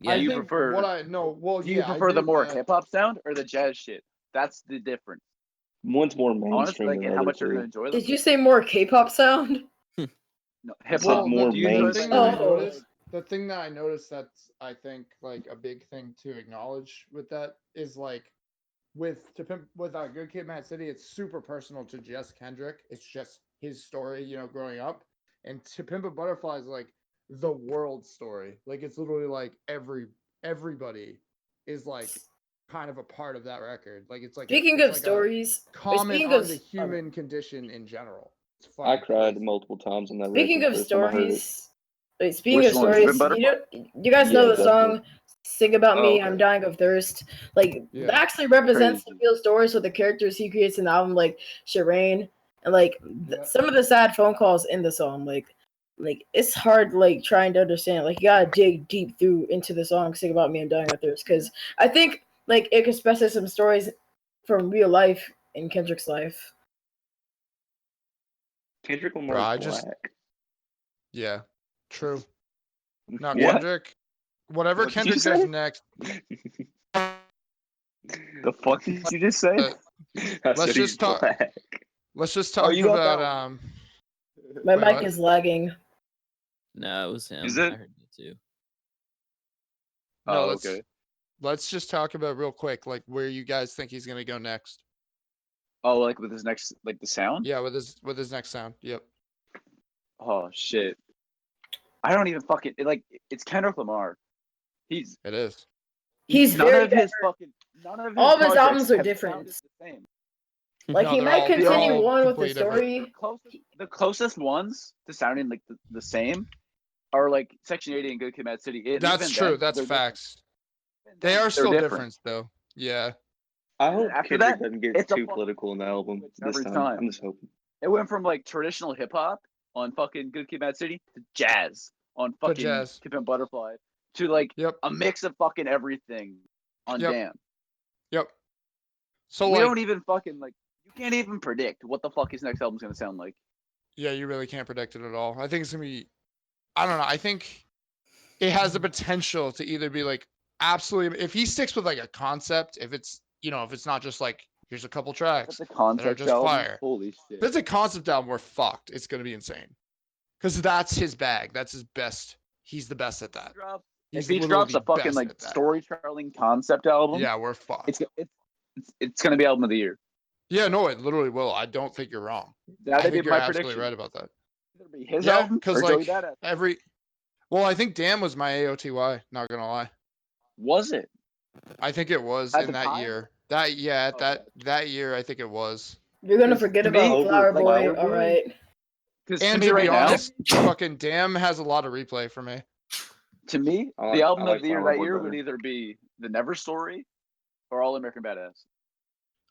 Yeah, I you think prefer- what I no. Well, Do you yeah, I prefer the do more that. hip hop sound or the jazz shit? That's the difference. One's more Honestly, mainstream like than and the how other much you're gonna two. enjoy them. Did you say more K-pop sound? No, hip said hop. more Do you enjoy The thing like- that I Oh. noticed, that's I think like a big thing to acknowledge with that is like with Good Kid, Mad City, it's super personal to just Kendrick. It's just his story, growing up, and To Pimp a Butterfly is like the world story. Like it's literally like everybody is like kind of a part of that record. Like it's like Speaking it's of like a stories, comment speaking on of- the human condition in general. It's I fucking cried crazy. multiple times on that Speaking record. of First time I heard it. stories, wait, speaking Which of one? stories, Butterfly? you guys know Yeah, the song "Sing About Oh, Me"? okay. I'm dying of thirst. Like Yeah. that actually represents Crazy. the real stories with the characters he creates in the album, like Shireen, and like Yeah. some of the sad phone calls in the song. Like it's hard, like trying to understand. Like you gotta dig deep through into the song "Sing About Me" I'm dying of thirst, because I think like it expresses some stories from real life in Kendrick's life. Kendrick Bro, Lamar's I black. just- Yeah, true. No, What? Kendrick. Whatever What did you Kendrick does say? next. The fuck did you just say? Uh, I Let's said he's just talk- black. Let's just Oh, talk you got that about one. My Wait, mic what? is lagging. No, it was him. Is it? I heard it too. No, Oh, let's okay. let's just talk about real quick, like where you guys think he's gonna go next. Oh, like with his next, like the sound? Yeah, with his next sound. Yep. Oh shit. I don't even fucking it's Kendrick Lamar. He's It is. He's none very of his fucking none of his All of his projects albums are have different. sounded the same. Like No, he they're might all- continue they're all on with the completely different. story. The closest ones to sounding like the same are like Section 80 and Good Kid, Mad City. And That's even true. then, That's they're facts. different. They are They're still different. different though. Yeah. I hope After Kendrick that, doesn't get it's a too fucking political in the album switch this every time. time. I'm just hoping. It went from like traditional hip hop on fucking Good Kid, Mad City to jazz on fucking jazz. Tip and Butterfly to like Yep. a mix of fucking everything on Yep. Damn. Yep. So We like, don't even fucking like. You can't even predict what the fuck his next album's gonna sound like. yeah, you really can't predict it at all. I think it's gonna be. I don't know. I think it has the potential to either be like absolutely. If he sticks with like a concept, if it's if it's not just like here's a couple tracks That's a that are concept just album. fire. Holy shit! If it's a concept album, we're fucked. It's gonna be insane. Because that's his bag. That's his best. He's the best at that. If he drops a fucking like storytelling concept album, yeah, we're fucked. It's gonna be album of the year. Yeah, no, it literally will. I don't think you're wrong. That'd be you're my absolutely prediction. right about that. It'll be his album because or like Joey Badass. Well, I think Damn was my AOTY. Not gonna lie. Was it? I think it was At in the that time? year. That year, I think it was. You're gonna forget to me, about Flower like, Boy, all right? And to be honest, fucking Damn has a lot of replay for me. To me, the album of the year that year would either be The Never Story or All American Badass.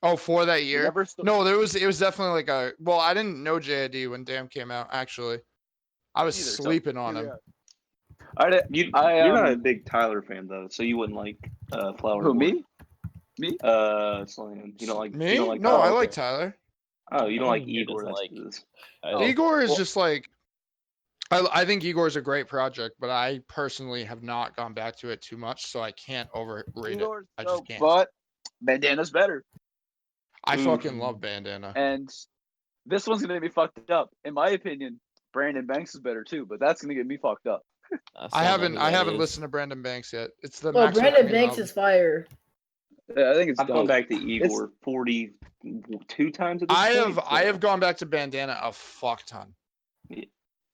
Oh, for that year? No, it was definitely like a. Well, I didn't know JID when Damn came out. Actually, I was sleeping on him. You're not a big Tyler fan though, so you wouldn't like Flower Boy. Who, me? Me? Slowhand. You don't like me? You don't like no, I like Tyler. Oh, you don't like Igor? Igor is just like. I think Igor is a great project, but I personally have not gone back to it too much, so I can't overrate it. I just can't. But Bandana's better. I fucking love Bandana. And this one's gonna be fucked up. In my opinion, Brandon Banks is better too, but that's gonna get me fucked up. I haven't listened to Brandon Banks yet. It's the Brandon Banks is fire. Yeah, I think it's. I've gone back to Igor 42 times at this point. I have gone back to Bandana a fuck ton. Yeah.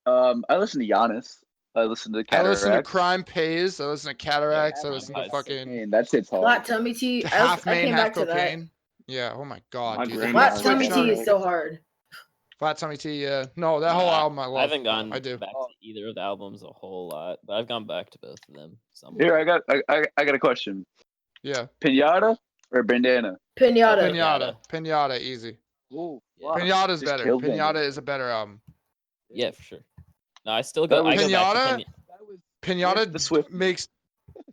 I listen to Giannis. I listen to Cataracts. I listen to Crime Pays. I listen to Cataracts. I listen to fucking. That shit's hard. Flat Tummy Tea. Half Main, Half back Cocaine. To that. Yeah. Oh my god. Dude. Flat Tummy Tea is so hard. Flat Tummy Tea. Yeah. No, that whole album I love. I haven't gone back to either of the albums a whole lot, but I've gone back to both of them. Here, I got a question. Yeah. Pinata or Bandana? Pinata. Easy. Ooh, wow. Pinata's better. Pinata is a better album. Yeah, for sure. No, I still go. Pinata. Pinata makes.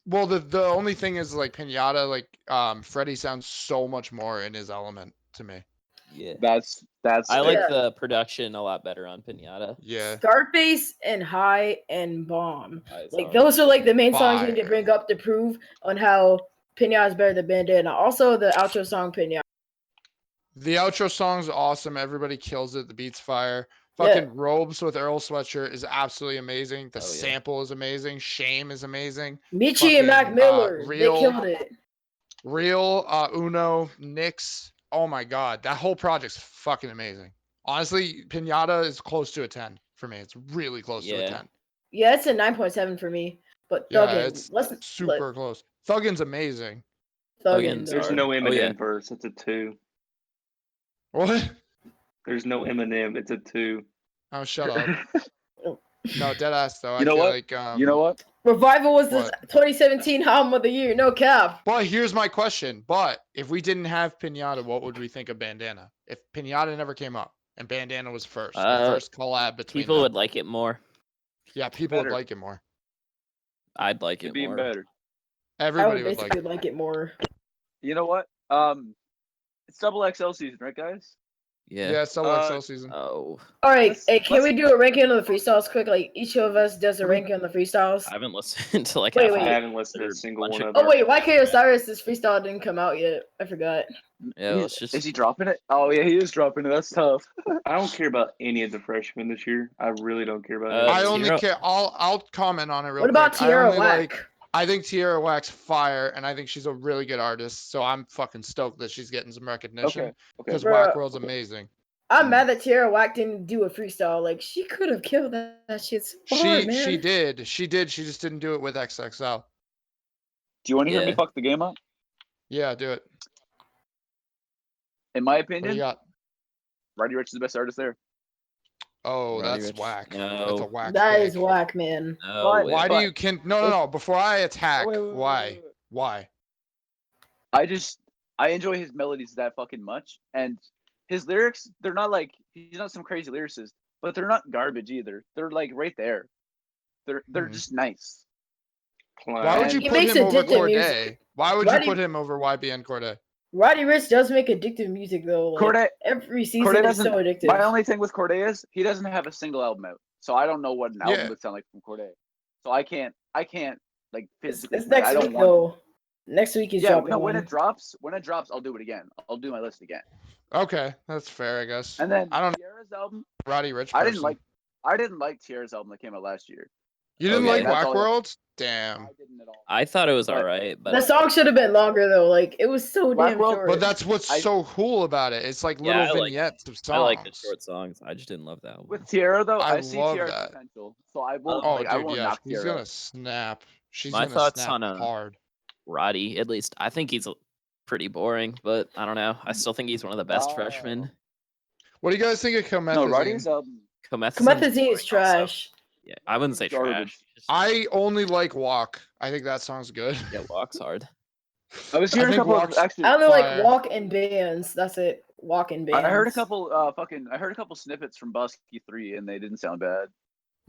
Well, the only thing is like Pinata, like Freddie sounds so much more in his element to me. Yeah, that's. I like the production a lot better on Pinata. Yeah, Scarface and High and Bomb. Like those are like the main songs we need to bring up to prove on how Pinata is better than Bandana. Also, the outro song Pinata. The outro song's awesome. Everybody kills it. The beat's fire. Fucking Robes with Earl Sweatshirt is absolutely amazing. The sample is amazing. Shame is amazing. Michi and Mac Miller, they killed it. Real, Uno, Nyx. Oh my god, that whole project's fucking amazing. Honestly, Pinata is close to a 10 for me. It's really close to a 10. Yeah, it's a 9.7 for me. But Thuggin, it's super close. Thuggin's amazing. There's no Eminem verse. It's a 2. What? There's no Eminem. It's a 2. Oh, shut up. No, dead ass though. You know what? Like, you know what? Revival was the 2017 album of the year. No cap. But here's my question. But if we didn't have Pinata, what would we think of Bandana? If Pinata never came up and Bandana was first, the first collab between people would like it more. Yeah, people would like it more. I'd like it more. Better. Everybody would like it more. You know what? It's double XL season, right, guys? Yeah, it's double XL season. Oh. All right. Can we do a ranking on the freestyles quick? Like each of us does a ranking on the freestyles. I haven't listened to I haven't listened to a single one of them. Oh wait, YK Osiris's freestyle didn't come out yet. I forgot. Yeah, is he dropping it? Oh yeah, he is dropping it. That's tough. I don't care about any of the freshmen this year. I really don't care about it. I only care. I'll comment on it real quick. What about Tierra Whack? I think Tierra Whack's fire, and I think she's a really good artist. So I'm fucking stoked that she's getting some recognition. Because Whack World's amazing. I'm mad that Tierra Whack didn't do a freestyle. Like she could have killed that shit. Man. She did. She just didn't do it with XXL. Do you want to hear me fuck the game up? Yeah, do it. In my opinion, what do you got? Roddy Ricch is the best artist there. Oh, that's whack. No. That's a whack. That is whack, man. No, why do you No. Before I attack, why? I enjoy his melodies that fucking much, and his lyrics, they're not like, he's not some crazy lyricist, but they're not garbage either. They're like right there. They're just nice. Why would you put him over Corday? Why would you put him over YBN Corday? Roddy Ricch does make addictive music though. Like, Corday, every season is so addictive. My only thing with Corday is he doesn't have a single album out, so I don't know what an album would sound like from Corday. So I can't like physically. It's like, next I don't week want. though. Next week is dropping. No, one. when it drops, I'll do it again. I'll do my list again. Okay, that's fair, I guess. And then I don't know. Tierra's album. Roddy Rich. I didn't like Tierra's album that came out last year. You didn't Okay. like That's Whack all I- World? Damn. I didn't at all. I thought it was But- alright, The but song should have been longer though. Like it was so Black damn World- short. But that's what's I- so cool about it. It's like Yeah, little I like- vignettes of songs. I like the short songs. I just didn't love that one. With Tierra though, I I see love Tierra's that. potential, so I will. Oh, like, I dude, won't yeah. knock She's Tierra. gonna snap. She's My gonna thoughts snap on, hard. Roddy, at least I think he's pretty boring, but I don't know. I still think he's one of the best freshmen. What do you guys think of Comethazine? No, Roddy's album. Comethazine is trash. Yeah, I wouldn't say Garbage. trash. I only like Walk. I think that song's good. Yeah, Walk's hard. I was hearing a think couple of Walk's- actually. I only like Fire. walk and bands. That's it. Walk and bands. I heard a couple. I heard a couple snippets from Busky 3, and they didn't sound bad.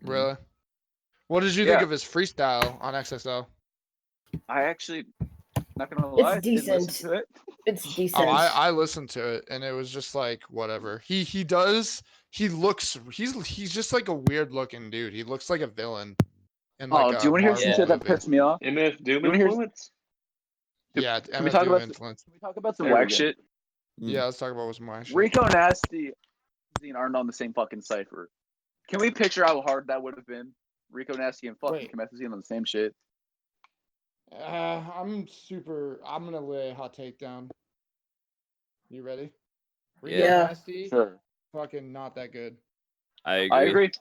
Really? What did you think Yeah. of his freestyle on XXL? I actually, not gonna lie, didn't decent. listen to it. It's decent. Oh, I listened to it and it was just like whatever. He looks he's just like a weird looking dude. He looks like a villain. In like Do you want to hear some Marvel shit that movie. pissed me off? MF Doom You wanna hear- influence? Yeah, Can we MF talk Doom about influence. Can we talk about some There we whack go. shit? Yeah, let's talk about some more shit. Rico Nasty aren't on the same fucking cipher. Can we picture how hard that would have been? Rico Nasty and fucking Wait. Comethazine on the same shit. I'm gonna lay a hot take down. You ready? Rico Yeah. Nasty, Sure. fucking not that good. I agree. I agree.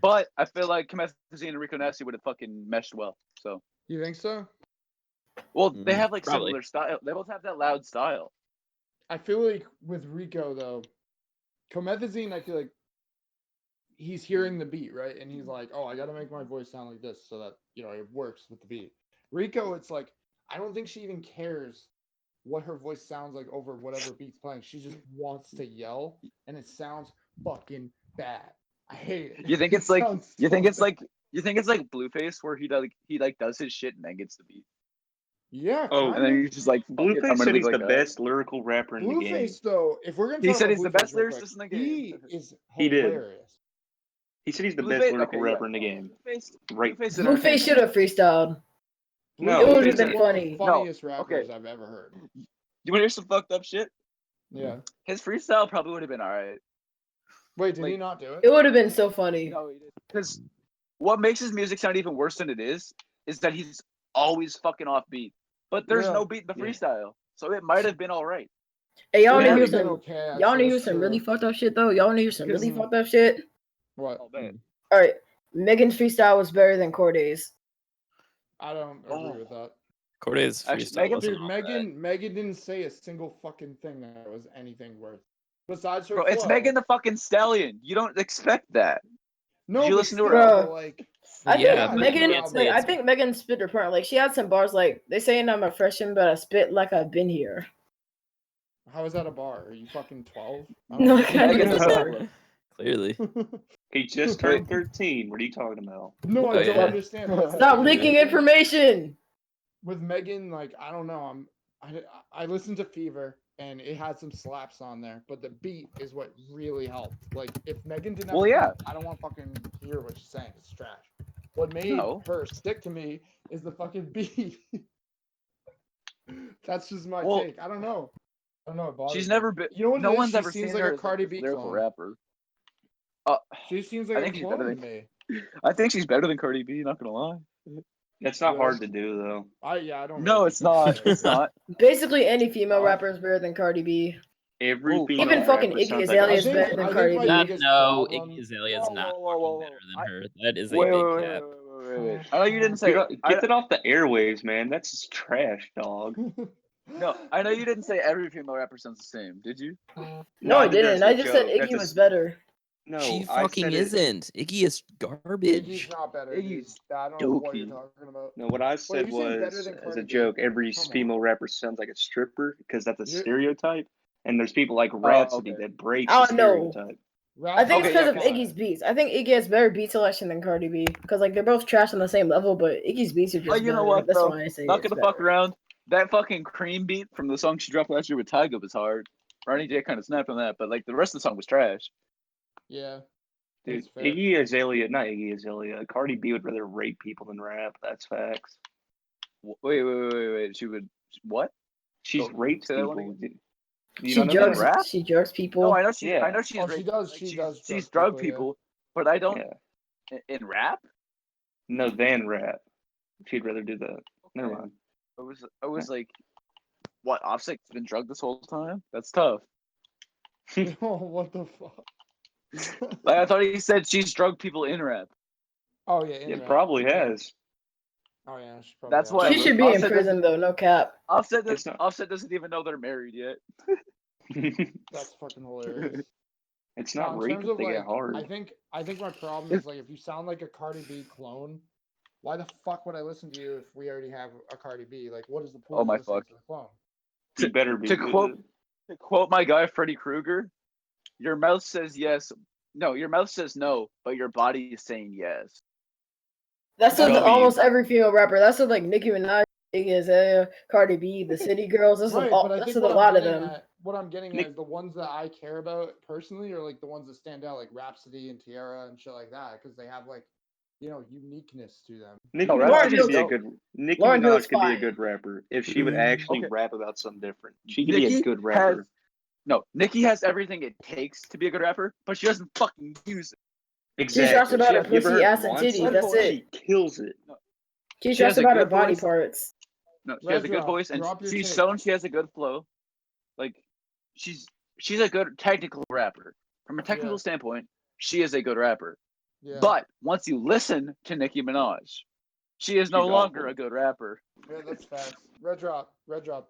But I feel like Comethazine and Rico Nasty would have fucking meshed well. So, You think so? well, they have like Probably. similar style. They both have that loud style. I feel like with Rico though, Comethazine, I feel like he's hearing the beat, right? And he's like, oh, I gotta make my voice sound like this so that it works with the beat. Rico, it's like I don't think she even cares what her voice sounds like over whatever beat's playing. She just wants to yell, and it sounds fucking bad. I hate it. You think It it's like sounds you think so it's like you think it's like Blueface where he does his shit and then gets the beat. Yeah. Oh, And then he's just like fuck it, I'm Blueface gonna said leave he's like the that. best lyrical rapper in the game. Blueface though, if we're gonna He talk said about he's the Blueface best real quick, lyricist in the he game. is He did. hilarious. He said he's the Blueface- best lyrical okay, yeah. rapper in the game. Blueface, Right. Blueface, Blueface should have freestyled. No, it would Blueface have been is- one of funny. the funniest No, rappers okay. I've ever heard. You want to hear some fucked up shit? Yeah. His freestyle probably would have been alright. Wait, did he Like- not do it? It would have been so funny. No, he did. Because what makes his music sound even worse than it is that he's always fucking off beat. But there's Yeah. no beat in the Yeah. freestyle, so it might have been alright. Hey, y'all It wanna would hear have been some? okay, Y'all actually, wanna hear that's some true. really fucked up shit though? Y'all wanna hear some really Because- fucked up shit? What? Oh man. All right, Megan's freestyle was better than Corday's. I don't agree with that. Corday's Actually, freestyle Megan- wasn't Dude, all bad. Megan didn't say a single fucking thing that was anything worth. Besides her Bro, it's flow. Megan the fucking Stallion. You don't expect that. No, Did you but listen to her still, album? but, like, I Yeah, think but you Megan, can't say I it's- think Megan spit her point. Like she had some bars like they saying I'm a freshman, but I spit like I've been here. how is that a bar? Are you fucking 12? No, I can't Megan do the that. Stallion. Clearly. He just turned 13. What are you talking about? No, I Oh, don't yeah. understand. That's the Stop thing. leaking information. With Megan, like, I don't know. I listened to Fever and it had some slaps on there, but the beat is what really helped. Like, if Megan didn't have Well, a yeah. beat, I don't want to fucking hear what she's saying. It's trash. What made No. her stick to me is the fucking beat. That's just my Well, take. I don't know. It bothers She's me. never been. You know what No it is? one's She ever seems seen like her a as Cardi a B lyrical clone. rapper. She seems like I a think she's clone better to than- me. I think she's better than Cardi B. Not gonna lie. That's not Yeah. hard to do though. I don't. No, really it's think not. so. It's not. Basically, any female Oh. rapper is better than Cardi B. Every Ooh, female even fucking rapper Iggy sounds Azalea like is a better stripper. than I think Cardi my B. biggest No, problem- Iggy Azalea is Whoa, not whoa, whoa, whoa, fucking better whoa. than her. That is a Wait, big wait, cap. wait. I know you didn't say. Get it off the airwaves, man. That's just trash, dog. No, I know you didn't say every female rapper sounds the same. Did you? No, I think didn't. that's I a just said joke. That's Iggy a- was better. No, She I fucking said it- isn't. Iggy is garbage. Iggy's not better. Dude. Iggy's I don't know what you're dopey. talking about. No, what I said you saying better was than as Cardi a B? joke. Every Come on. female rapper sounds like a stripper because that's a You're- stereotype. And there's people like Rhapsody okay. that breaks I the don't know. stereotype. I think Okay, it's because yeah, of fine. Iggy's beats. I think Iggy has better beat selection than Cardi B because like they're both trash on the same level, but Iggy's beats are just Oh, you know better. what, That's bro? why I say Not it's gonna fuck better. around. That fucking Cream beat from the song she dropped last year with Tyga was hard. Ronnie J kind of snapped on that, but like the rest of the song was trash. Yeah. Dude, That's fair. Iggy Azalea, not Iggy Azalea. Cardi B would rather rape people than rap. That's facts. Wait. She would what? She's raped say that one people. again? You She don't know drugs. that? rap? She drugs people. No, I know she. Yeah. I know she's. Oh, she raped, does. like, She she's, does. She's drug drug people, people, but I don't Yeah. in rap. No, than rap. She'd rather do that. Never mind. I was like, what? Offset's been drugged this whole time? That's tough. Yeah. Oh, what the fuck? Like, I thought he said she's drugged people in rap. Oh yeah. It rap. probably has. Oh yeah. She probably That's has. why She should be in Offset prison though. No cap. Offset doesn't even know they're married yet. That's fucking hilarious. It's No, not in rape terms if of they like, get hard. I think my problem is like if you sound like a Cardi B clone, why the fuck would I listen to you if we already have a Cardi B? Like, what is the point Oh of my listening fuck. to the clone? You better be to good. quote my guy Freddy Krueger, your mouth says yes. No, your mouth says no, but your body is saying yes. That's what Tell me. almost every female rapper. That's what like Nicki Minaj, Iggy Azalea, Cardi B, the City Girls. That's Right, what but I that's think what a lot of them. what I'm getting at is the ones that I care about personally are like the ones that stand out, like Rhapsody and Tiara and shit like that, because they have like, uniqueness to them. Nicki No, Minaj Rhapsody could be a dope. good. Nicki Lauren Hill's Minaj could be a fine. good rapper if she would actually Okay. rap about something different. She could be a Nicki good rapper. Nicki has everything it takes to be a good rapper, but she doesn't fucking use it. Exactly. She drops about her You ever pussy, heard ass, and Monster? titties. That's it. She kills it. She She has drops a about her good body voice. parts. No, she has a good Reddrop, voice, and drop your she's take. shown she has a good flow. Like, she's a good technical rapper. From a technical standpoint, she is a good rapper. Yeah. But once you listen to Nicki Minaj, she is no She's longer awful. a good rapper. Yeah, that's facts. Reddrop,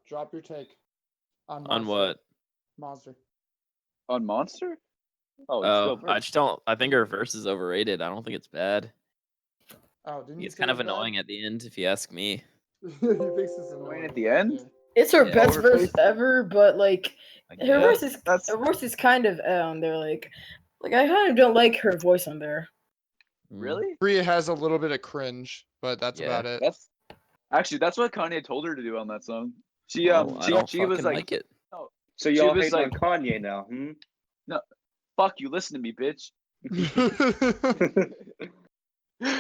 drop your take on On Monster. what? Monster. On Monster? Oh, Oh, I just don't. I think her verse is overrated. I don't think it's bad. Oh, didn't you It's say kind it of was bad? annoying at the end, if you ask me. He thinks it's Annoying annoying at the end? Yeah. It's her Yeah. best verse Overpaced. ever, but like I her guess. verse is kind of they're like I kind of don't like her voice on there. Mm. Really? Bria has a little bit of cringe, but that's Yeah. about it. That's what Kanye told her to do on that song. She Well, I don't she fucking was like it. So She y'all was hating like- on Kanye now, Fuck you, listen to me, bitch.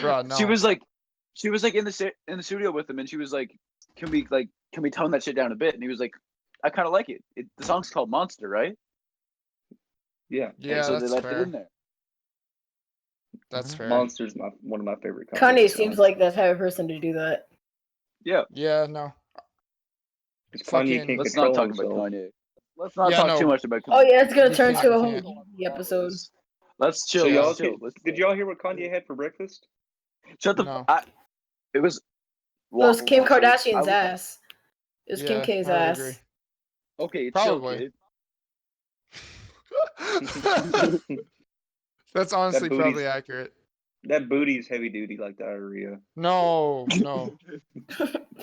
Bro, no. She was like in the studio with him, and she was like, can we tone that shit down a bit? And he was like, I kind of like it. The song's called Monster, right? Yeah. Yeah, And so that's they left fair. it in there. That's fair. Monster's one of my favorite Kanye Kanye songs. seems like that type of person to do that. Yeah. Yeah, no. Because fucking- Kanye can't Let's not control talk about himself. Kanye. Let's not Yeah, talk no. too much about Kanye. Oh yeah, it's gonna We turn can't, into a we whole can't. Kanye episode. Let's chill. So y'all, Let's chill. did y'all hear what Kanye had for breakfast? Shut the. No. It was. It was Kim so Kardashian's ass. It was Kim Yeah, K's I would ass. agree. Okay, Probably. chill, kid. That's honestly booty's- probably accurate. That booty's heavy duty like diarrhea. No.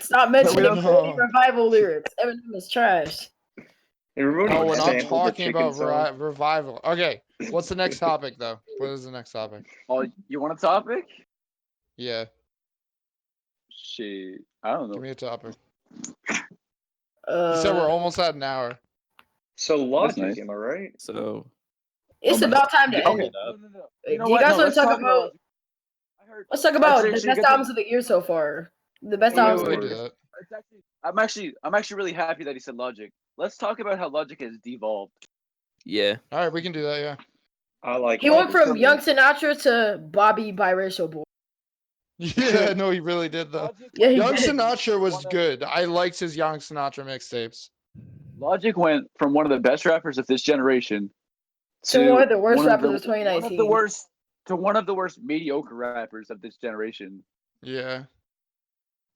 Stop mentioning don't- Cody revival lyrics. Eminem is trash. Hey, remember No, when we're he not sampled the talking chicken about song? revival. Okay, what's the next topic though? What is the next topic? Oh, you want a topic? Yeah, Shit, I don't know. give me a topic. You said we're almost at an hour. So Logic, nice. am I right? So It's Oh my- about time to end Okay. it. No. Do you guys want to talk about? I heard. Let's talk about That's the actually best a good albums of the year so far. The best Wait, albums. We of can the do year. that. It's actually, I'm actually really happy that he said Logic. Let's talk about how Logic has devolved. yeah, All right, we can do that. Yeah. I like. He went Logic from so Young much. Sinatra to Bobby Biracial Boy. Yeah, no, he really did though. Yeah, he Young did. Sinatra was good. I liked his Young Sinatra mixtapes. Logic went from one of the best rappers of this generation To one of the worst one rappers the- of 2019. one of the worst mediocre rappers of this generation. Yeah.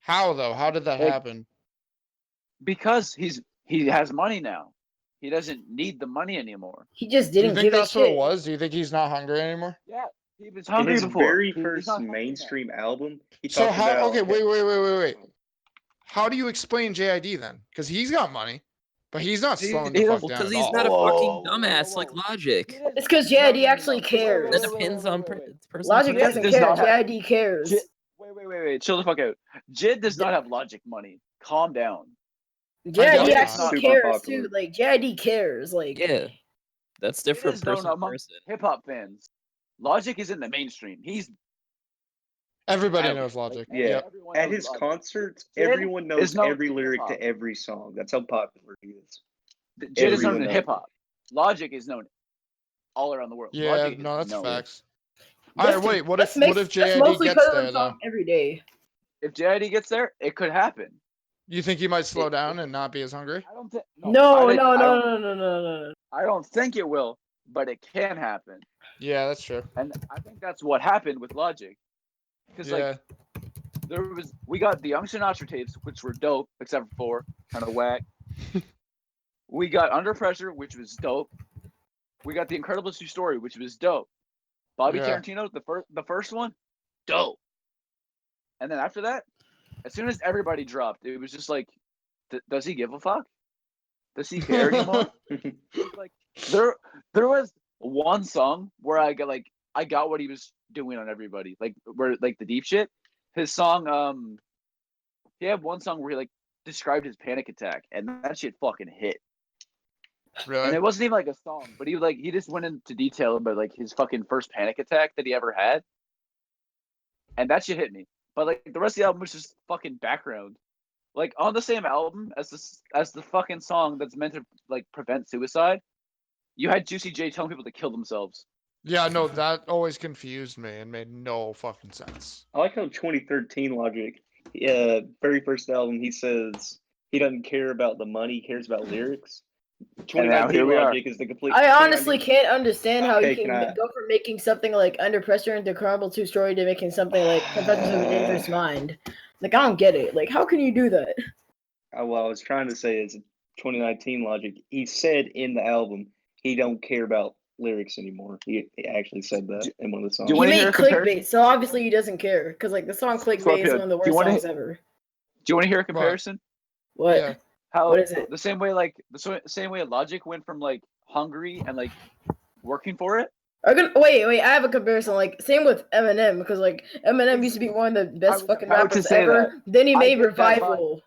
How though? How did that Like, happen? Because he has money now. He doesn't need the money anymore. He just Do you didn't think give a that's what it shit. was? Do you think he's not hungry anymore? Yeah, he was In hungry his before. very He's first not hungry now. mainstream album, he So talked how? about. Okay, wait. How do you explain JID then? Because he's got money, but he's not slowing the fuck down because at he's all. not a Whoa, fucking whoa, whoa, dumbass whoa, like whoa. Logic. It's because JID actually Wait, cares. That depends on person. Logic Jid doesn't does care. not have- JID cares. Wait. Chill the fuck out. Jid does not have Logic money. Calm down. JID guess actually not. Super cares popular. too. Like JID cares. Like Yeah, that's different is known person to among person. Hip hop fans. Logic is in the mainstream. Everybody out. knows Logic. Yeah. Yep. Everyone At knows his Logic. concerts, Jid everyone knows is known every in lyric hip-hop. to every song. That's how popular he is. Jid is known Everyone in knows. hip hop. Logic is known all around the world. Yeah, Logic no, is that's known. facts. All right, wait. What if That's JID mostly gets because of there the though? song Every Day. If JID gets there, it could happen. You think he might slow down and not be as hungry? I don't think. No. I don't think it will, but it can happen. Yeah, that's true. And I think that's what happened with Logic. Because like we got the Young Sinatra tapes, which were dope, except for kind of whack. We got Under Pressure, which was dope. We got The Incredible True Story, which was dope. Bobby Tarantino, the first one, dope. And then after that, as soon as everybody dropped, it was just like, does he give a fuck? Does he care anymore? Like there was one song where I got what he was doing on everybody. Like where like the deep shit. His song, he had one song where he like described his panic attack, and that shit fucking hit. Really? And it wasn't even like a song, but he just went into detail about like his fucking first panic attack that he ever had, and that shit hit me. But like the rest of the album was just fucking background. Like on the same album as the fucking song that's meant to like prevent suicide, you had Juicy J telling people to kill themselves. Yeah, no, that always confused me and made no fucking sense. I like how 2013 Logic, very first album, he says he doesn't care about the money, he cares about lyrics. 2019 Logic is the complete. I honestly can't understand how you can I... go from making something like Under Pressure into Incredible True Story to making something like Confessions of a Dangerous Mind. Like, I don't get it. Like, how can you do that? Well, I was trying to say is 2019 Logic. He said in the album he don't care about lyrics anymore. He actually said that in one of the songs. He made Clickbait, so obviously he doesn't care. Because, like, the song Clickbait is one of the worst songs ever. Do you want to hear a comparison? What? Yeah. What is it? The same way Logic went from like hungry and like working for it. Wait, I have a comparison. Like, same with Eminem, because like Eminem used to be one of the best fucking rappers ever. Then he made Revival.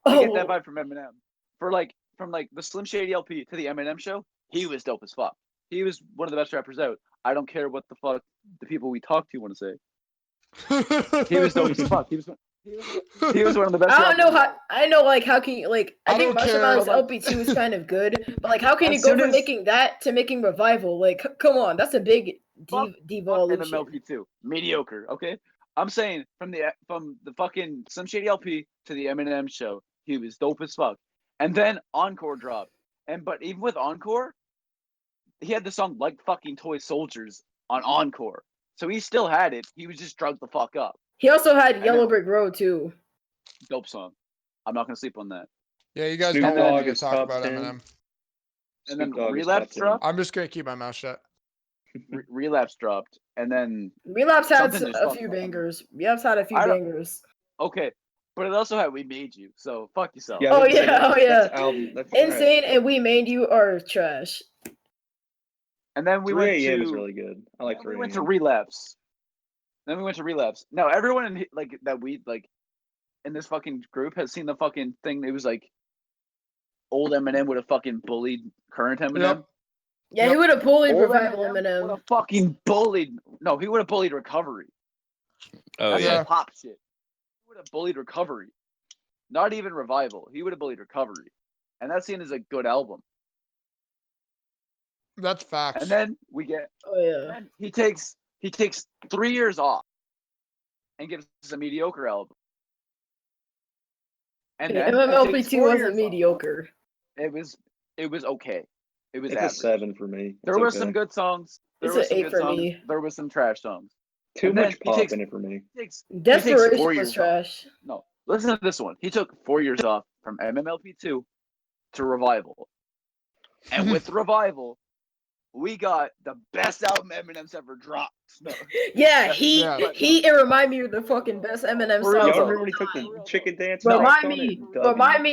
I get that vibe from Eminem. From the Slim Shady LP to the Eminem show, he was dope as fuck. He was one of the best rappers out. I don't care what the fuck the people we talk to want to say. He was dope as fuck. He was one of the best. I don't know how. I know, like, how can you, like, I think Marshall's LP2 is kind of good, but like, how can you go from making that to making Revival? Like, come on, that's a big devolution. MMLP2 mediocre. Okay, I'm saying from the fucking Slim Shady LP to the Eminem show, he was dope as fuck. And then Encore dropped, but even with Encore, he had the song Like Fucking Toy Soldiers on Encore, so he still had it. He was just drugged the fuck up. He also had Yellow Brick Road too. Dope song. I'm not gonna sleep on that. Yeah, you guys don't want me to talk about Eminem. And then Relapse dropped. I'm just gonna keep my mouth shut. Relapse dropped, and then Relapse had a few bangers. Relapse had a few bangers. Okay, but it also had We Made You, so fuck yourself. Yeah, That's Insane and We Made You are trash. And then we 3 went to is really good. I like 3 We went to Relapse. Then we went to Relapse. Now everyone in in this fucking group has seen the fucking thing. It was like old Eminem would have fucking bullied current Eminem. Yep. Yeah, he would have bullied old Revival Eminem. Would have fucking bullied. No, he would have bullied Recovery. Oh That's yeah. like pop shit. He would have bullied Recovery. Not even Revival. He would have bullied Recovery. And that scene is a good album. That's facts. And then we get. Oh yeah. And he takes 3 years off and gives us a mediocre album. And then MMLP2 wasn't mediocre. It was okay. It was it's average. a 7 for me. There were some good songs. It's an 8 for me. There was some trash songs. Too much pop in it for me. Desperation was trash. No, listen to this one. He took 4 years off from MMLP2 to Revival. And with Revival, we got the best album Eminem's ever dropped. No. Yeah, it reminded me of the fucking best Eminem song. Y'all remember when he took the chicken dance? Remind me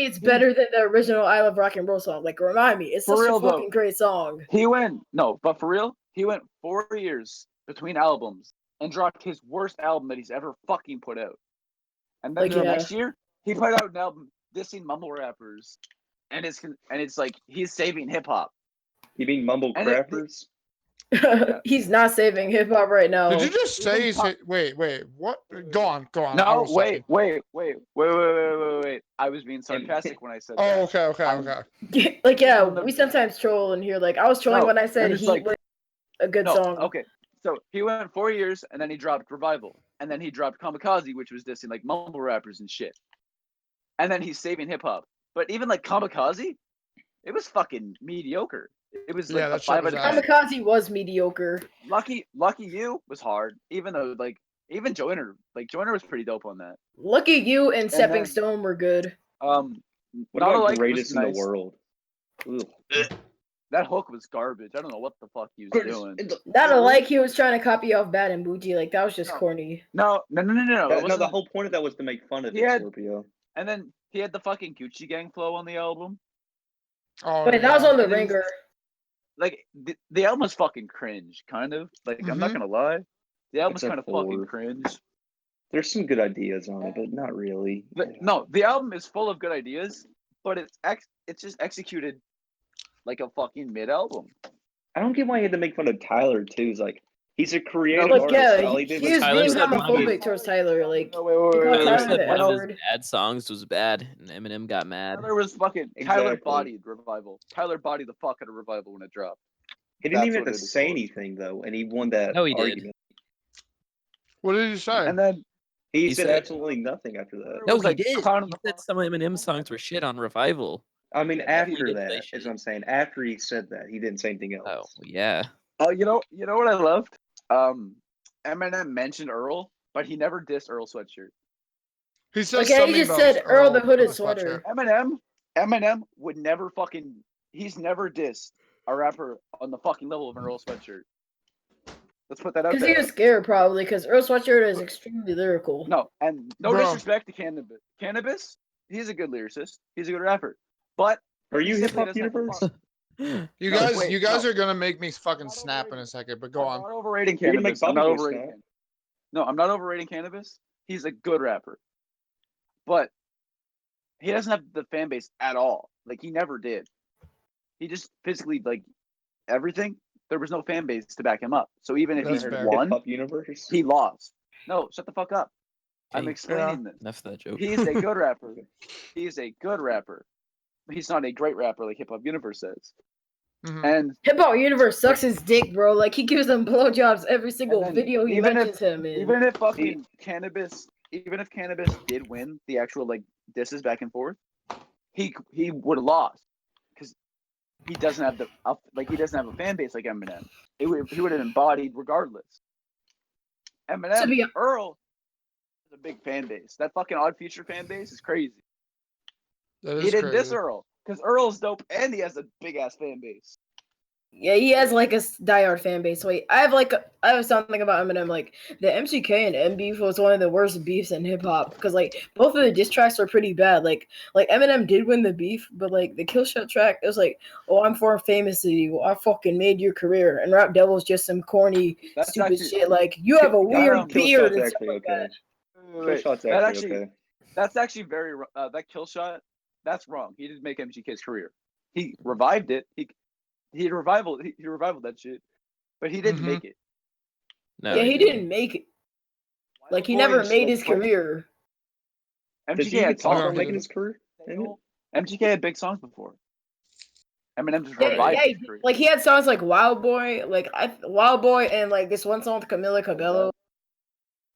it's better than the original I Love Rock and Roll song. Like, remind me, it's such a fucking great song. But for real, he went 4 years between albums and dropped his worst album that he's ever fucking put out. And then the next year, he put out an album dissing mumble rappers, and it's like he's saving hip hop. You mean mumble crappers? He's not saving hip hop right now. Did you just say he's wait, what? Go on. No, wait. I was being sarcastic when I said that. Okay. Like, yeah, we sometimes troll in here. Like, I was trolling when I said Heat was a good song. Okay, so he went 4 years, and then he dropped Revival, and then he dropped Kamikaze, which was dissing like mumble rappers and shit. And then he's saving hip hop. But even like Kamikaze, it was fucking mediocre. It was like a 5 out of 10. Kamikaze was mediocre. Lucky You was hard, even though like even Joyner was pretty dope on that. Lucky You and Stepping Stone were good. What about Greatest in the World? That hook was garbage. I don't know what the fuck he was doing. Not like he was trying to copy off Bad and Bougie. Like, that was just corny. No. No, the whole point of that was to make fun of Scorpio. And then he had the fucking Gucci Gang flow on the album. Oh, but that was on the Ringer. Like, the album was fucking cringe, kind of. Like, I'm not gonna lie. The album was kind of fucking cringe. There's some good ideas on it, but not really. No, the album is full of good ideas, but it's just executed like a fucking mid-album. I don't get why he had to make fun of Tyler too. It's like he's a creative artist. Yeah, he was being homophobic towards Tyler. Like, Tyler said one of his bad songs was bad, and Eminem got mad. Tyler was fucking Tyler bodied Revival. Tyler bodied the fuck out of Revival when it dropped. He didn't even have to say anything though, and he won that argument. Did. What did he say? And then he said absolutely nothing after that. No, he did. He said some of Eminem songs were shit on Revival. I mean, after that is what I'm saying. After he said that, he didn't say anything else. Oh, yeah. Oh, you know what I loved? Eminem mentioned Earl, but he never dissed Earl Sweatshirt. He said he just said Earl the Hooded Sweater. Eminem would never fucking. He's never dissed a rapper on the fucking level of an Earl Sweatshirt. Let's put that out there. Because he was scared, probably, because Earl Sweatshirt is extremely lyrical. No, and no disrespect to Cannabis. Cannabis, he's a good lyricist. He's a good rapper. But are you Hip Hop Universe? You guys are gonna make me fucking snap in a second, but go on. I'm not overrating Cannabis. I'm not overrating Cannabis. He's a good rapper. But he doesn't have the fan base at all. Like, he never did. He just physically, like, everything. There was no fan base to back him up. So even if he won, he lost. No, shut the fuck up. Okay. I'm explaining this. Enough of that joke. He is a good rapper. He is a good rapper. He's not a great rapper like Hip Hop Universe says. Mm-hmm. And Hip Hop Universe sucks his dick, bro. Like, he gives them blowjobs every single video he mentions him in. Even if fucking Cannabis did win the actual like disses back and forth, he would have lost because he doesn't have a fan base like Eminem. He would have been bodied regardless. Eminem, Earl is a big fan base. That fucking Odd Future fan base is crazy. He didn't diss Earl because Earl's dope and he has a big ass fan base. Yeah, he has like a diehard fan base. Wait, I have something about Eminem. Like, the MGK and M beef was one of the worst beefs in hip hop because like both of the diss tracks are pretty bad. Like Eminem did win the beef, but like the Killshot track, it was like, oh, I'm for famous to you. I fucking made your career. And Rap Devil's just some corny, stupid shit. Like, you have a weird beard and stuff like that. Killshot's actually okay. That's actually very that Killshot. That's wrong. He didn't make MGK's career. He revived it. He revival that shit, but he didn't make it. No, yeah, he didn't make it. Like, he never made his career. MGK had songs from making his career. MGK had big songs before. Eminem just revived his career. Like, he had songs like Wild Boy, and like this one song with Camila Cabello.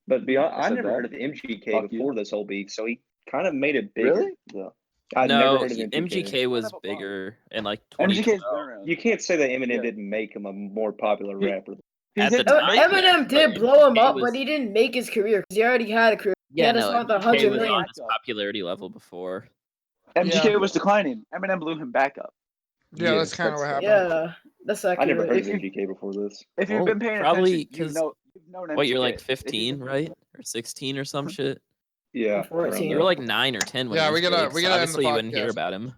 But I never heard of MGK before this whole beef, so he kind of made it bigger. Really? Yeah. No, MGK was bigger in like 2012. You can't say that Eminem didn't make him a more popular rapper. At the time, Eminem did blow him up, but he didn't make his career because he already had a career. Yeah, he had 100 million. On his popularity level before. MGK was declining. Eminem blew him back up. Yeah, that's kind of what happened. Yeah, that's accurate. I never heard of MGK before this. If you've been paying probably attention, you've known MGK. What, you're like 15, right? Or 16 or some shit? Yeah, 14. You were like 9 or 10 when we gotta obviously you wouldn't hear about him.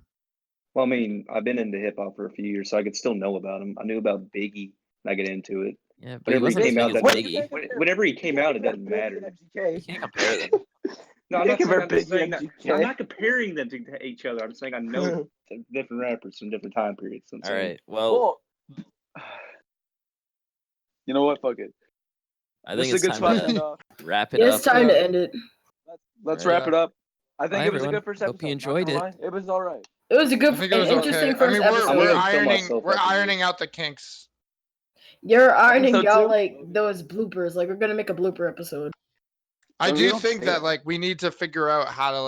Well, I mean, I've been into hip hop for a few years, so I could still know about him. I knew about Biggie, and I get into it. Yeah, but whenever he came out, whenever he came out, it doesn't matter. You can't compare them. No, I'm not comparing them to each other. I'm saying I know different rappers from different time periods. All right, well, You know what? Fuck it. I This think is a it's good time spot to end to off. wrap it Yeah, up. it's time to end it. Let's Right. wrap it up. I think Bye, it was a everyone. good first Hope episode. you enjoyed it. It was all right. It was a good, I think it was interesting okay. first episode. I'm gonna kill we're myself after ironing this. out the kinks. You're ironing Episode out 2? like those bloopers. Like we're gonna make a blooper episode. I We do don't think say that that. we need to figure out how to